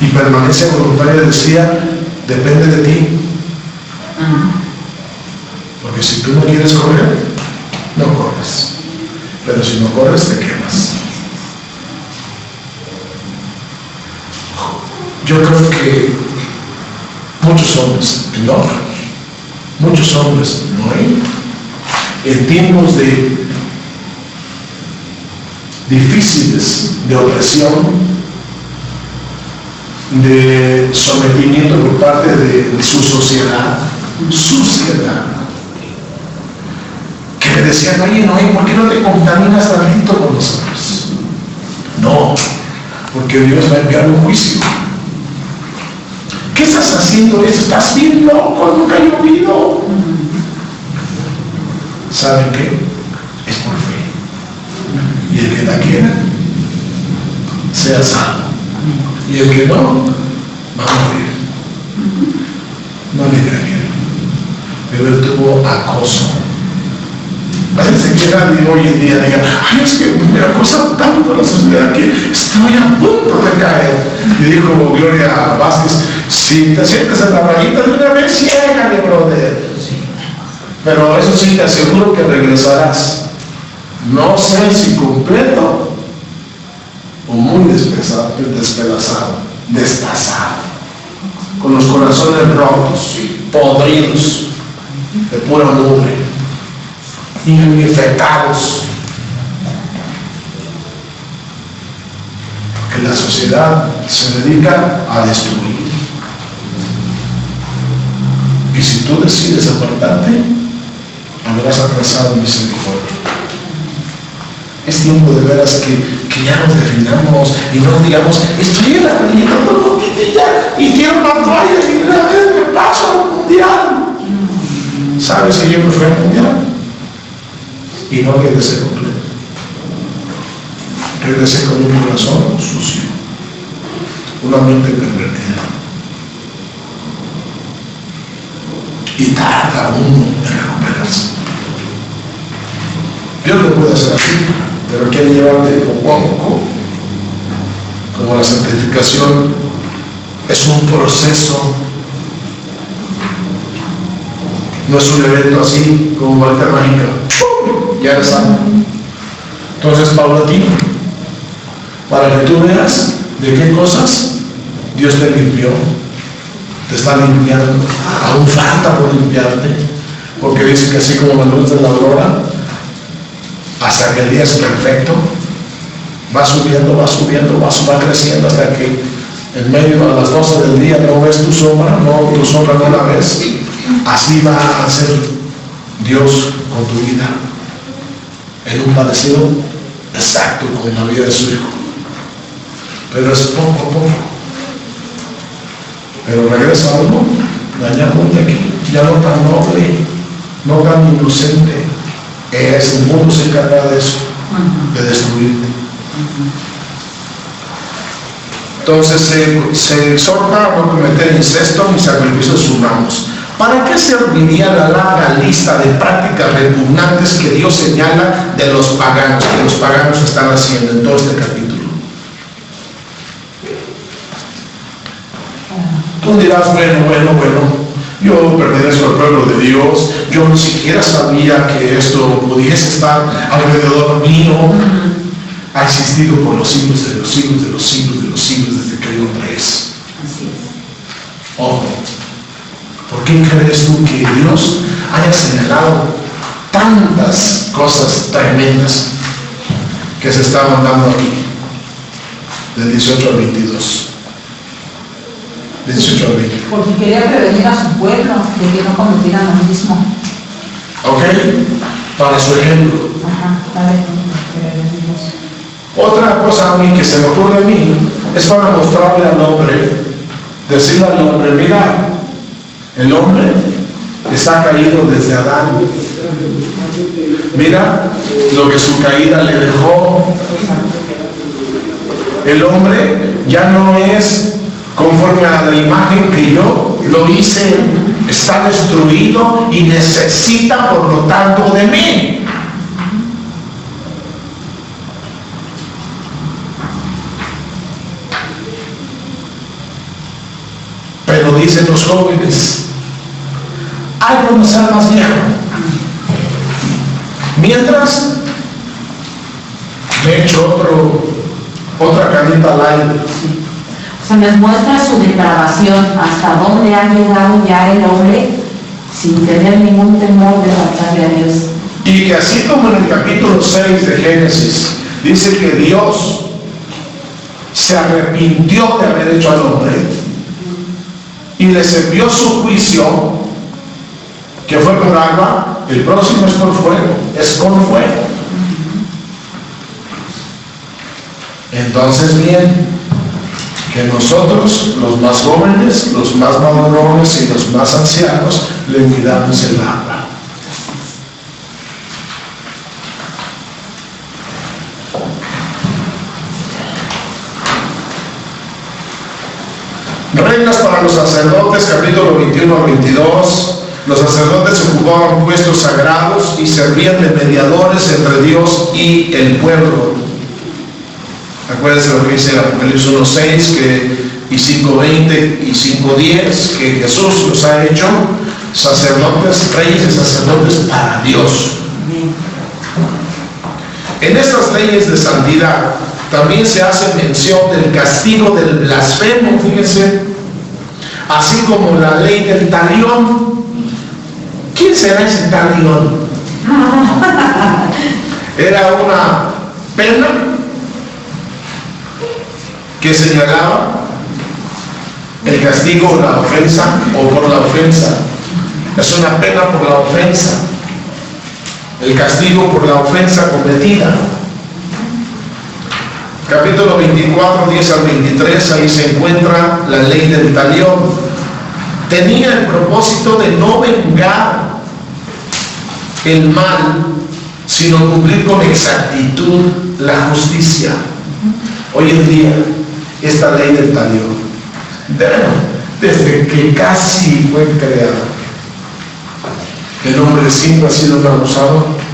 [SPEAKER 1] Y permanencia voluntaria, decía, depende de ti. Porque si tú no quieres correr, no corres. Pero si no corres, te quemas. Yo creo que muchos hombres, ¿no hay? En tiempos difíciles de opresión, de sometimiento por parte de su sociedad, que le decían, oye, no, ¿por qué no te contaminas tantito con nosotros? No, porque Dios va a enviar un juicio. ¿Qué estás haciendo eso? ¿Estás bien loco? Nunca he llovido. ¿Saben qué? Es por fe. Y el que la quiera, sea salvo. Y el que no, va a morir. No le creyeron. Pero él tuvo acoso. Parece que nadie hoy en día diga, ay, es que me acosa tanto la sociedad que estoy a punto de caer. Y dijo Gloria Vázquez, si te sientes en la rayita de una vez, ciégale, brother. Pero eso sí, te aseguro que regresarás. No sé si completo o muy despedazado, destazado, con los corazones rotos y podridos de pura mugre, infectados. Porque la sociedad se dedica a destruir. Y si tú decides apartarte, habrás atrasado misericordia. Es tiempo de veras que ya nos definamos y no digamos, estoy en la religión y quiero más toallas y me paso al mundial. ¿Sabes que yo me fui al mundial? Y no regresé completo. Regresé con un corazón sucio, una mente pervertida. Y tarda uno en recuperarse. Dios lo puede hacer así, pero quiere llevarte poco a poco. Como la santificación es un proceso, no es un evento así como varita mágica. ¡Pum! Ya eres santo. Entonces, paulatino, para que tú veas de qué cosas Dios te limpió, te está limpiando. Aún falta por limpiarte, porque dice que así como la luz de la aurora, hasta que el día es perfecto, va subiendo, va creciendo hasta que en medio a las 12 del día no ves tu sombra no la ves. Así va a ser Dios con tu vida, en un parecido exacto con la vida de su Hijo. Pero es poco a poco. Pero regresa algo dañado de aquí, ya no tan noble, no tan inocente. El mundo se encarga de eso, de destruirte. Entonces se exhorta a no cometer incesto ni sacrificios humanos. ¿Para qué serviría la larga lista de prácticas repugnantes que Dios señala de los paganos, que los paganos están haciendo en todo este capítulo? Tú dirás, bueno, yo pertenezco al pueblo de Dios, yo ni siquiera sabía que esto pudiese estar alrededor mío. ha existido por los siglos de los siglos de los siglos de los siglos desde que el hombre es.
[SPEAKER 2] Así es.
[SPEAKER 1] Ojo, ¿por qué crees tú que Dios haya señalado tantas cosas tremendas que se estaban dando aquí? Del 18 al 22. Del 18 al 20.
[SPEAKER 4] Porque quería prevenir a su pueblo de que no cometieran lo mismo.
[SPEAKER 1] ¿Ok? Para su ejemplo.
[SPEAKER 4] Ajá, vale, prevenirlos.
[SPEAKER 1] Otra cosa a mí que se me ocurre a mí es para mostrarle al hombre, decirle al hombre, mira, el hombre está caído desde Adán. Mira lo que su caída le dejó. El hombre ya no es conforme a la imagen que yo lo hice, está destruido y necesita por lo tanto de mí. Pero dicen los jóvenes, hay que ser más viejo. Mientras me echo otra canita al aire.
[SPEAKER 2] O sea, nos muestra su depravación, hasta dónde ha llegado ya el hombre sin tener ningún temor de faltarle a Dios.
[SPEAKER 1] Y que así como en el capítulo 6 de Génesis dice que Dios se arrepintió de haber hecho al hombre y les envió su juicio, que fue por agua, el próximo es por fuego, es con fuego. Entonces bien, que nosotros, los más jóvenes, los más madurones y los más ancianos, le midamos el agua. Reglas para los sacerdotes, capítulo 21 al 22. Los sacerdotes ocupaban puestos sagrados y servían de mediadores entre Dios y el pueblo. Acuérdense lo que dice el Apocalipsis 1:6 y 5:20 y 5:10, que Jesús los ha hecho sacerdotes, reyes y sacerdotes para Dios. En estas leyes de santidad también se hace mención del castigo del blasfemo, fíjense, así como la ley del talión. ¿Quién será ese talión? Era una pena que señalaba el castigo o la ofensa o por la ofensa. Es una pena por la ofensa, el castigo por la ofensa cometida. Capítulo 24, 10 al 23, ahí se encuentra la ley del talión. Tenía el propósito de no vengar el mal, sino cumplir con exactitud la justicia. Hoy en día, esta ley del talión, desde que casi fue creado, el hombre siempre ha sido un abusador.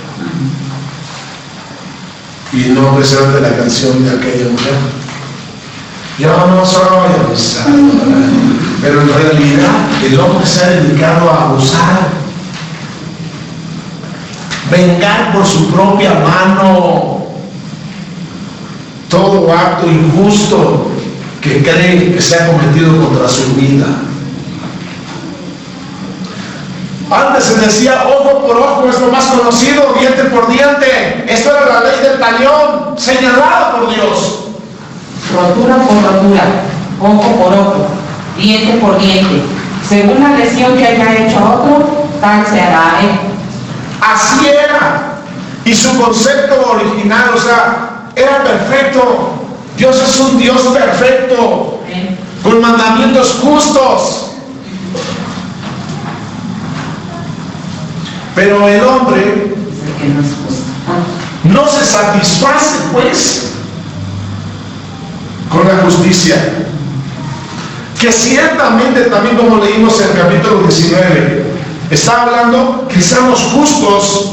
[SPEAKER 1] Y no pesar de la canción de aquella mujer. Yo no soy abusadora, pero en realidad el hombre se ha dedicado a abusar, vengar por su propia mano todo acto injusto que cree que se ha cometido contra su vida. Antes se decía ojo por ojo, es lo más conocido, diente por diente. Esto era la ley del talión, señalada por Dios.
[SPEAKER 2] Rotura por rotura, ojo por ojo, diente por diente. Según la lesión que haya hecho a otro, tal se hará a él.
[SPEAKER 1] Así era. Y su concepto original, o sea, era perfecto. Dios es un Dios perfecto, con mandamientos justos. Pero el hombre no se satisface, pues, con la justicia, que ciertamente también, como leímos en el capítulo 19, está hablando que seamos justos,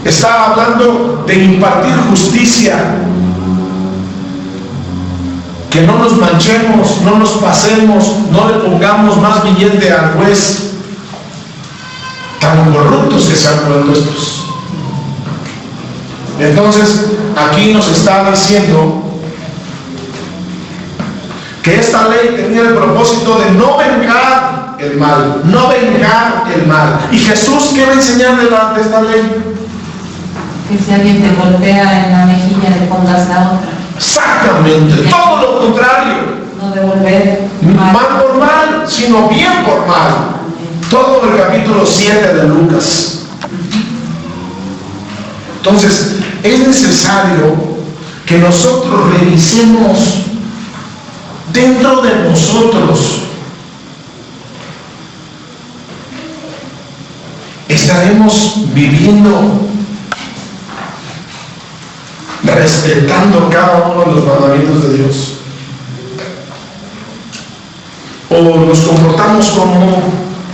[SPEAKER 1] está hablando de impartir justicia, que no nos manchemos, no nos pasemos, no le pongamos más billete al juez. Tan corruptos que se han vuelto estos. Entonces, aquí nos está diciendo que esta ley tenía el propósito de no vengar el mal, no vengar el mal. ¿Y Jesús qué va a enseñar de esta ley?
[SPEAKER 2] Que si alguien te golpea en la mejilla, le pongas la otra.
[SPEAKER 1] Exactamente, todo lo contrario.
[SPEAKER 2] No devolver
[SPEAKER 1] Mal por mal, sino bien por mal. Todo el capítulo 7 de Lucas. Entonces, es necesario que nosotros revisemos dentro de nosotros. Estaremos viviendo respetando cada uno de los mandamientos de Dios, o nos comportamos como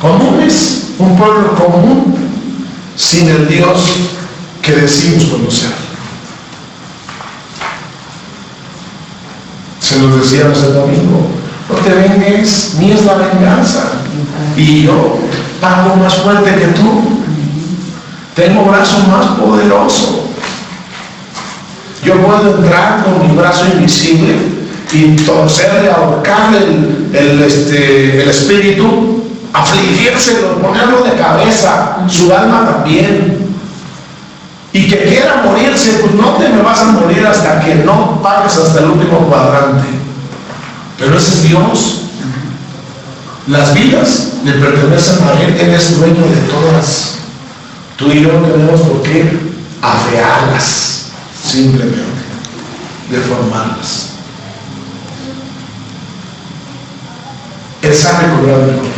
[SPEAKER 1] comunes, un pueblo común, sin el Dios que decimos conocer. Se nos decíamos el domingo: no te vengues, ni es la venganza, y yo pago más fuerte que tú, tengo brazo más poderoso. Yo puedo entrar con mi brazo invisible y torcerle, ahorcarle el espíritu, afligírselo, ponerlo de cabeza, su alma también. Y que quiera morirse, pues no te me vas a morir hasta que no pagues hasta el último cuadrante. Pero ese es Dios. Las vidas le pertenecen a Él, Él es dueño de todas. Tú y yo no tenemos por qué afearlas, simplemente deformarlas. Él sabe cobrar mejor.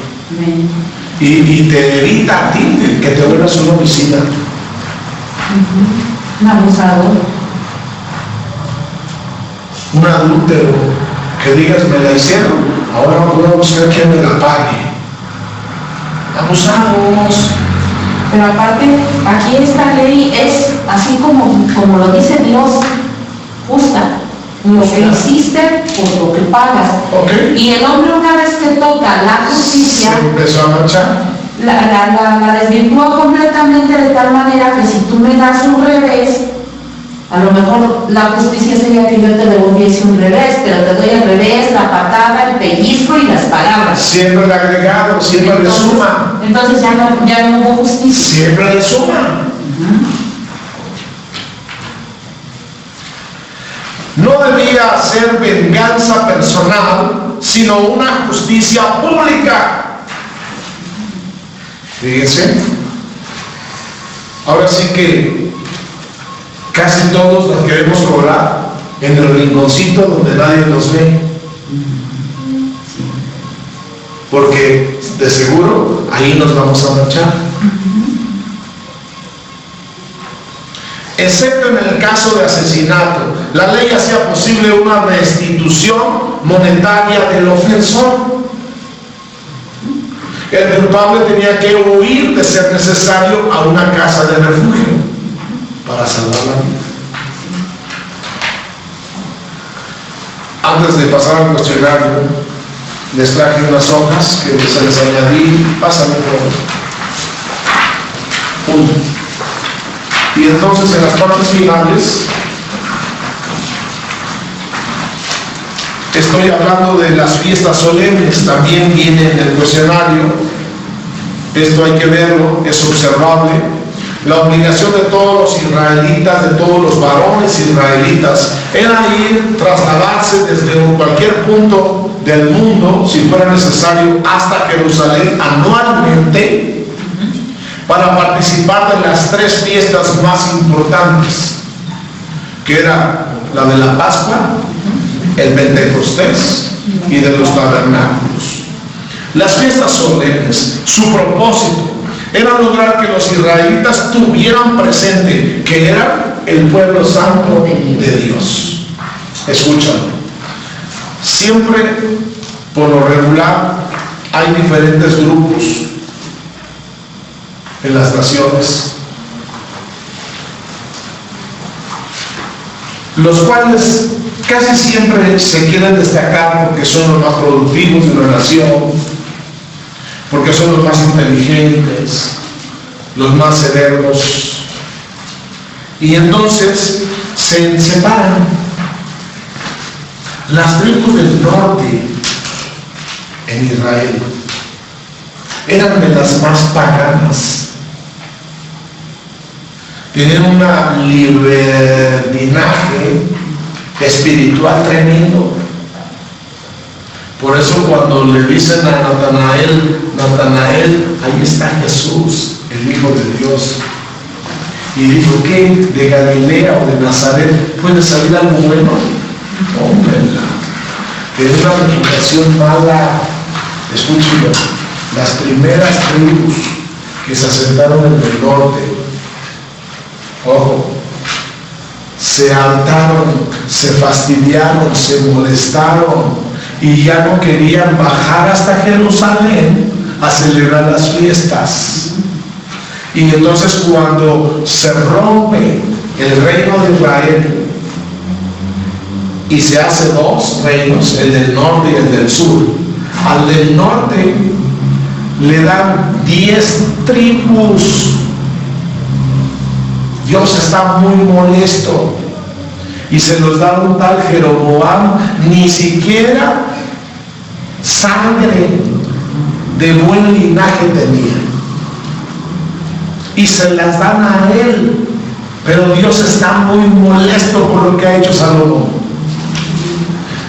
[SPEAKER 1] Y te evita a ti que te vuelvas una homicida,
[SPEAKER 2] un abusador,
[SPEAKER 1] un adúltero, que digas: me la hicieron, ahora voy a buscar quién me la pague. Abusamos.
[SPEAKER 2] pero aparte, aquí esta ley es así como lo dice Dios, justa. Lo que hiciste, por lo que pagas.
[SPEAKER 1] Okay.
[SPEAKER 2] Y el hombre, una vez que toca la justicia,
[SPEAKER 1] Se empezó a marchar.
[SPEAKER 2] la desvirtúa completamente, de tal manera que si tú me das un revés, a lo mejor la justicia sería que yo te devolviese un revés, pero te doy el revés, la patada, el pellizco y las palabras.
[SPEAKER 1] Siempre el agregado, siempre le suma.
[SPEAKER 2] Entonces ya no hubo justicia.
[SPEAKER 1] Siempre le suma. No debía ser venganza personal, sino una justicia pública. Fíjense. Ahora sí que casi todos nos queremos cobrar en el rinconcito donde nadie nos ve, porque de seguro ahí nos vamos a marchar. Excepto en el caso de asesinato, la ley hacía posible una restitución monetaria del ofensor. El culpable tenía que huir, de ser necesario, a una casa de refugio para salvar la vida. Antes de pasar al cuestionario, les traje unas hojas que se les añadí. Pásame por uno. Y entonces, en las partes finales, estoy hablando de las fiestas solemnes. También viene en el cuestionario. Esto hay que verlo, es observable. La obligación de todos los israelitas, de todos los varones israelitas, era ir, trasladarse desde cualquier punto del mundo, si fuera necesario, hasta Jerusalén anualmente, para participar de las tres fiestas más importantes, que era la de la Pascua, el Pentecostés y de los tabernáculos. Las fiestas solemnes, su propósito era lograr que los israelitas tuvieran presente que era el pueblo santo de Dios. Escúchalo. Siempre, por lo regular, hay diferentes grupos en las naciones, los cuales casi siempre se quieren destacar porque son los más productivos de una nación, porque son los más inteligentes, los más severos, Y entonces se separan. Las tribus del norte en Israel eran de las más paganas. Tienen un libertinaje espiritual tremendo. Por eso cuando le dicen a Natanael, ahí está Jesús, el Hijo de Dios. Y dijo, ¿qué? ¿De Galilea o de Nazaret puede salir algo bueno? Hombre, tiene una reputación mala. Escúchelo, las primeras tribus que se asentaron en el norte, ojo, se hartaron, se fastidiaron, se molestaron y ya no querían bajar hasta Jerusalén a celebrar las fiestas. Y entonces cuando se rompe el reino de Israel y se hace dos reinos, el del norte y el del sur, al del norte le dan 10 tribus. Dios está muy molesto y se los da un tal Jeroboam, ni siquiera sangre de buen linaje tenía, y se las dan a él. Pero Dios está muy molesto por lo que ha hecho Salomón,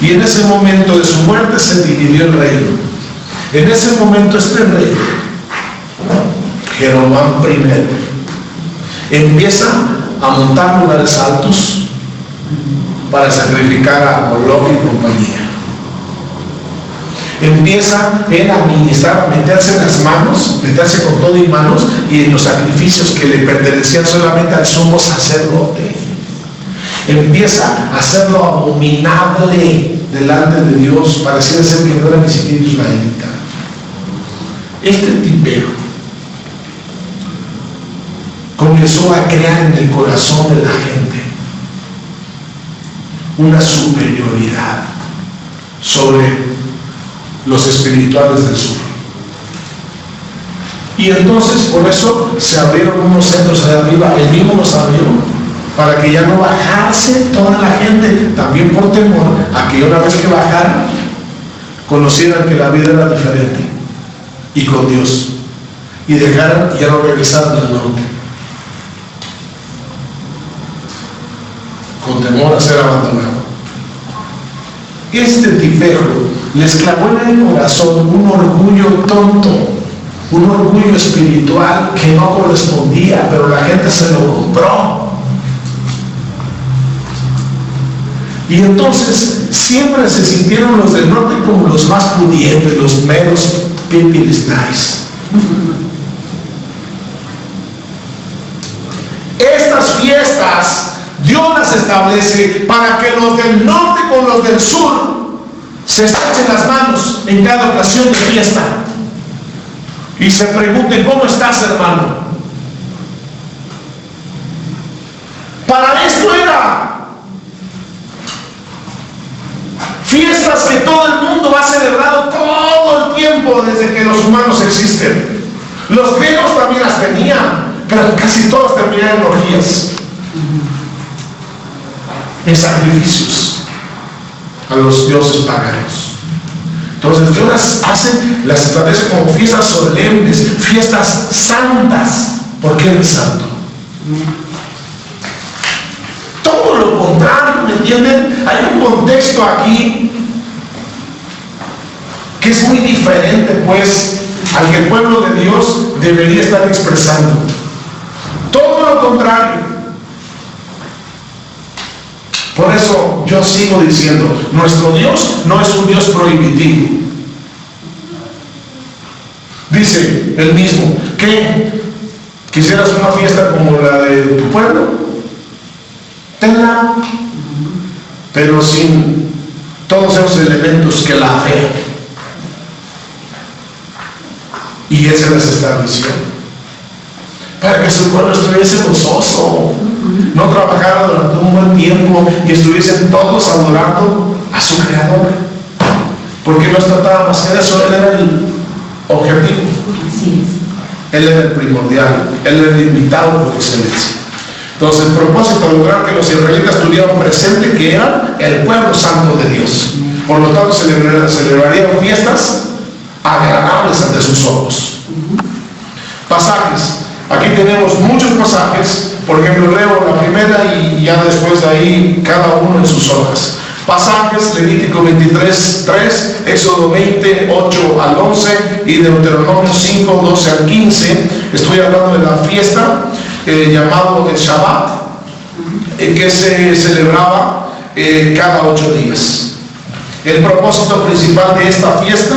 [SPEAKER 1] y en ese momento de su muerte se dividió el reino. En ese momento este rey, Jeroboam I, empieza a montar lugares altos para sacrificar a Moloch y compañía. Empieza él a administrar, a meterse en las manos, meterse con todo y manos, y en los sacrificios que le pertenecían solamente al sumo sacerdote. Empieza a hacerlo abominable delante de Dios. Parecía ser que no era ni siquiera israelita. Este tipero comenzó a crear en el corazón de la gente una superioridad sobre los espirituales del sur. Y entonces por eso se abrieron unos centros allá arriba, él mismo los abrió, para que ya no bajase toda la gente, también por temor a que una vez que bajaran, conocieran que la vida era diferente y con Dios, y dejaran y ya no regresaran al norte, con temor a ser abandonado. Este tipero les clavó en el corazón un orgullo tonto, un orgullo espiritual que no correspondía, pero la gente se lo compró. Y entonces siempre se sintieron los del norte como los más pudientes, los meros pipilis nice. Estas fiestas Dios las establece para que los del norte con los del sur se estrechen las manos en cada ocasión de fiesta y se pregunten, ¿cómo estás, hermano? Para esto era fiestas que todo el mundo ha celebrado todo el tiempo desde que los humanos existen. Los griegos también las tenían, pero casi todos terminaron en orgías, en sacrificios a los dioses paganos. Entonces Dios las establece como fiestas solemnes, fiestas santas, porque Él es santo. Todo lo contrario, ¿me entienden? Hay un contexto aquí que es muy diferente, pues, al que el pueblo de Dios debería estar expresando. Todo lo contrario. Por eso yo sigo diciendo, nuestro Dios no es un Dios prohibitivo. Dice él mismo, ¿qué? ¿Quisieras una fiesta como la de tu pueblo? Tenla, pero sin todos esos elementos que la fe. Y Él se las estableció para que su pueblo estuviese gozoso, no trabajara durante un buen tiempo y estuviesen todos adorando a su Creador, porque no se trataba más que de eso. Él era el objetivo, Él era el primordial, Él era el invitado por excelencia. Entonces, el propósito, lograr que los israelitas tuvieran presente que eran el pueblo santo de Dios. Por lo tanto, celebrarían fiestas agradables ante sus ojos. Pasajes. Aquí tenemos muchos pasajes. Por ejemplo, leo la primera y ya después de ahí cada uno en sus hojas. Pasajes: Levítico 23:3, Éxodo 20:8 al 11 y Deuteronomio 5:12 al 15. Estoy hablando de la fiesta llamado el Shabbat, que se celebraba cada 8 días. El propósito principal de esta fiesta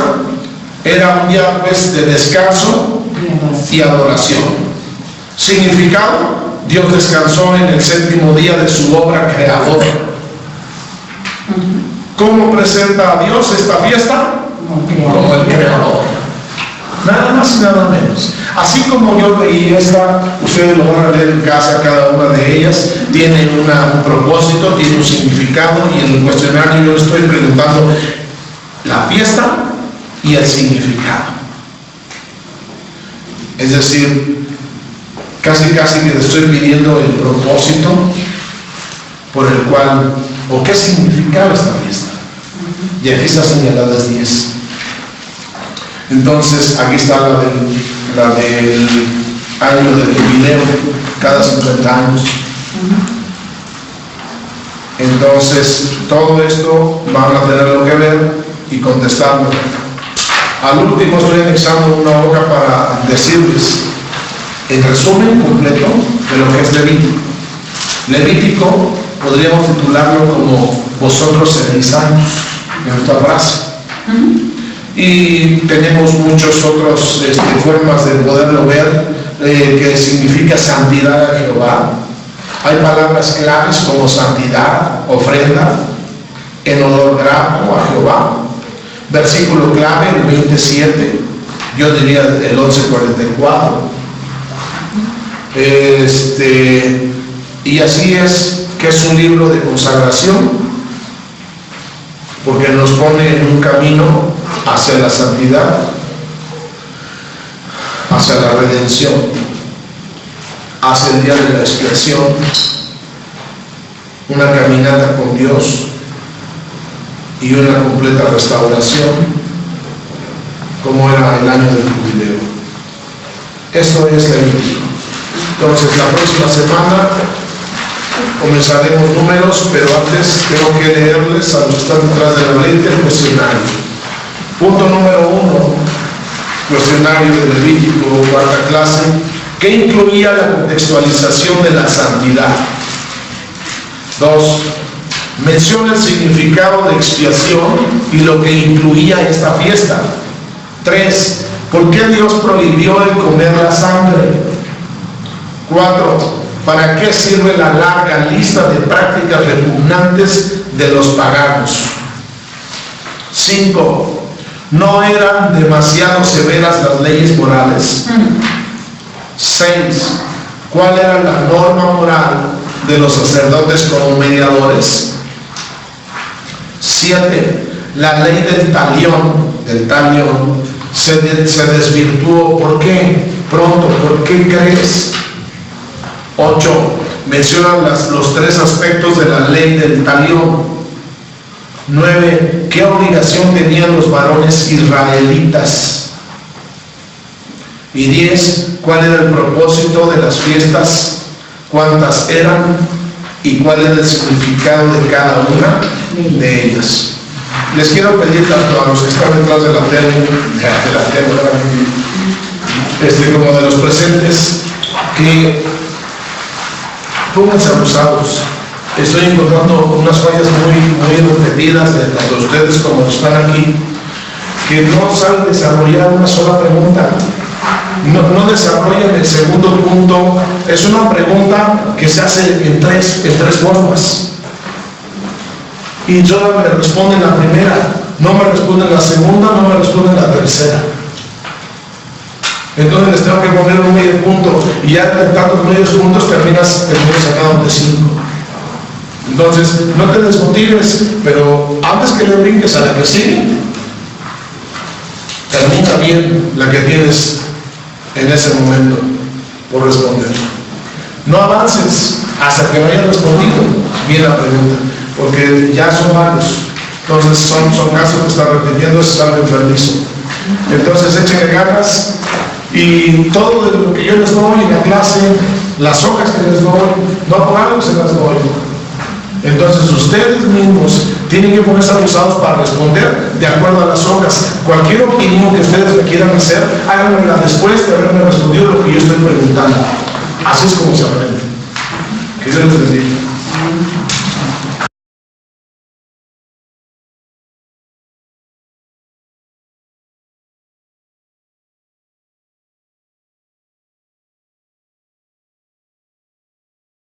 [SPEAKER 1] era un día pues, de descanso y adoración. Significado: Dios descansó en el 7º día de su obra creadora. ¿Cómo presenta a Dios esta fiesta? Como el creador. Nada más y nada menos. Así como yo leí esta, ustedes lo van a leer en casa, cada una de ellas tiene un propósito, tiene un significado, y en el cuestionario yo estoy preguntando la fiesta y el significado. Es decir, casi que le estoy pidiendo el propósito por el cual, o qué significaba esta fiesta. Y aquí está señalada 10. Entonces, aquí está la del año del jubileo, cada 50 años. Entonces, todo esto van a tenerlo que ver y contestarlo. Al último estoy anexando una hoja para decirles el resumen completo de lo que es Levítico. Levítico podríamos titularlo como vosotros seréis años, en nuestra frase. Y tenemos muchas otras formas de poderlo ver, que significa santidad a Jehová. Hay palabras claves como santidad, ofrenda, en olor grato a Jehová. Versículo clave, el 27, yo diría el 11:44. Y así es que es un libro de consagración, porque nos pone en un camino hacia la santidad, hacia la redención, hacia el día de la expiación, una caminata con Dios y una completa restauración, como era el año del jubileo. Esto es Levítico. Entonces, la próxima semana comenzaremos números, pero antes tengo que leerles a los que están detrás de la lente el cuestionario. Punto número 1, cuestionario de Levítico, cuarta clase, que incluía la contextualización de la santidad. 2, menciona el significado de expiación y lo que incluía esta fiesta. 3, ¿por qué Dios prohibió el comer la sangre? 4, ¿para qué sirve la larga lista de prácticas repugnantes de los paganos? 5, ¿no eran demasiado severas las leyes morales? 6, ¿cuál era la norma moral de los sacerdotes como mediadores? 7, la ley del talión se desvirtuó. ¿Por qué? Pronto, ¿por qué crees? 8, menciona los 3 aspectos de la ley del talión. 9, ¿qué obligación tenían los varones israelitas? Y 10, ¿cuál era el propósito de las fiestas? ¿Cuántas eran? ¿Y cuál era el significado de cada una de ellas? Les quiero pedir tanto a los que están detrás de la tele, como de los presentes, que pónganse abusados. Estoy encontrando unas fallas muy repetidas de tanto ustedes como los que están aquí, que no saben desarrollar una sola pregunta. No desarrollan el segundo punto. Es una pregunta que se hace en tres formas. Y solo me responden la primera, no me responden la segunda, no me responden la tercera. Entonces les tengo que poner un medio punto, y ya de tantos medios puntos terminas sacando de 5. Entonces, no te desmotives, pero antes que le brinques a la que sigue, termina bien la que tienes en ese momento por responder. No avances hasta que no hayan respondido bien la pregunta, porque ya son varios. Entonces son casos que están repitiendo, es algo enfermizo. Entonces échenle ganas y todo lo que yo les doy en la clase, las hojas que les doy, no por algo se las doy. Entonces ustedes mismos tienen que ponerse abusados para responder de acuerdo a las hojas. Cualquier opinión que ustedes me quieran hacer, háganmela después de haberme respondido lo que yo estoy preguntando. Así es como se aprende. Que Dios les bendiga.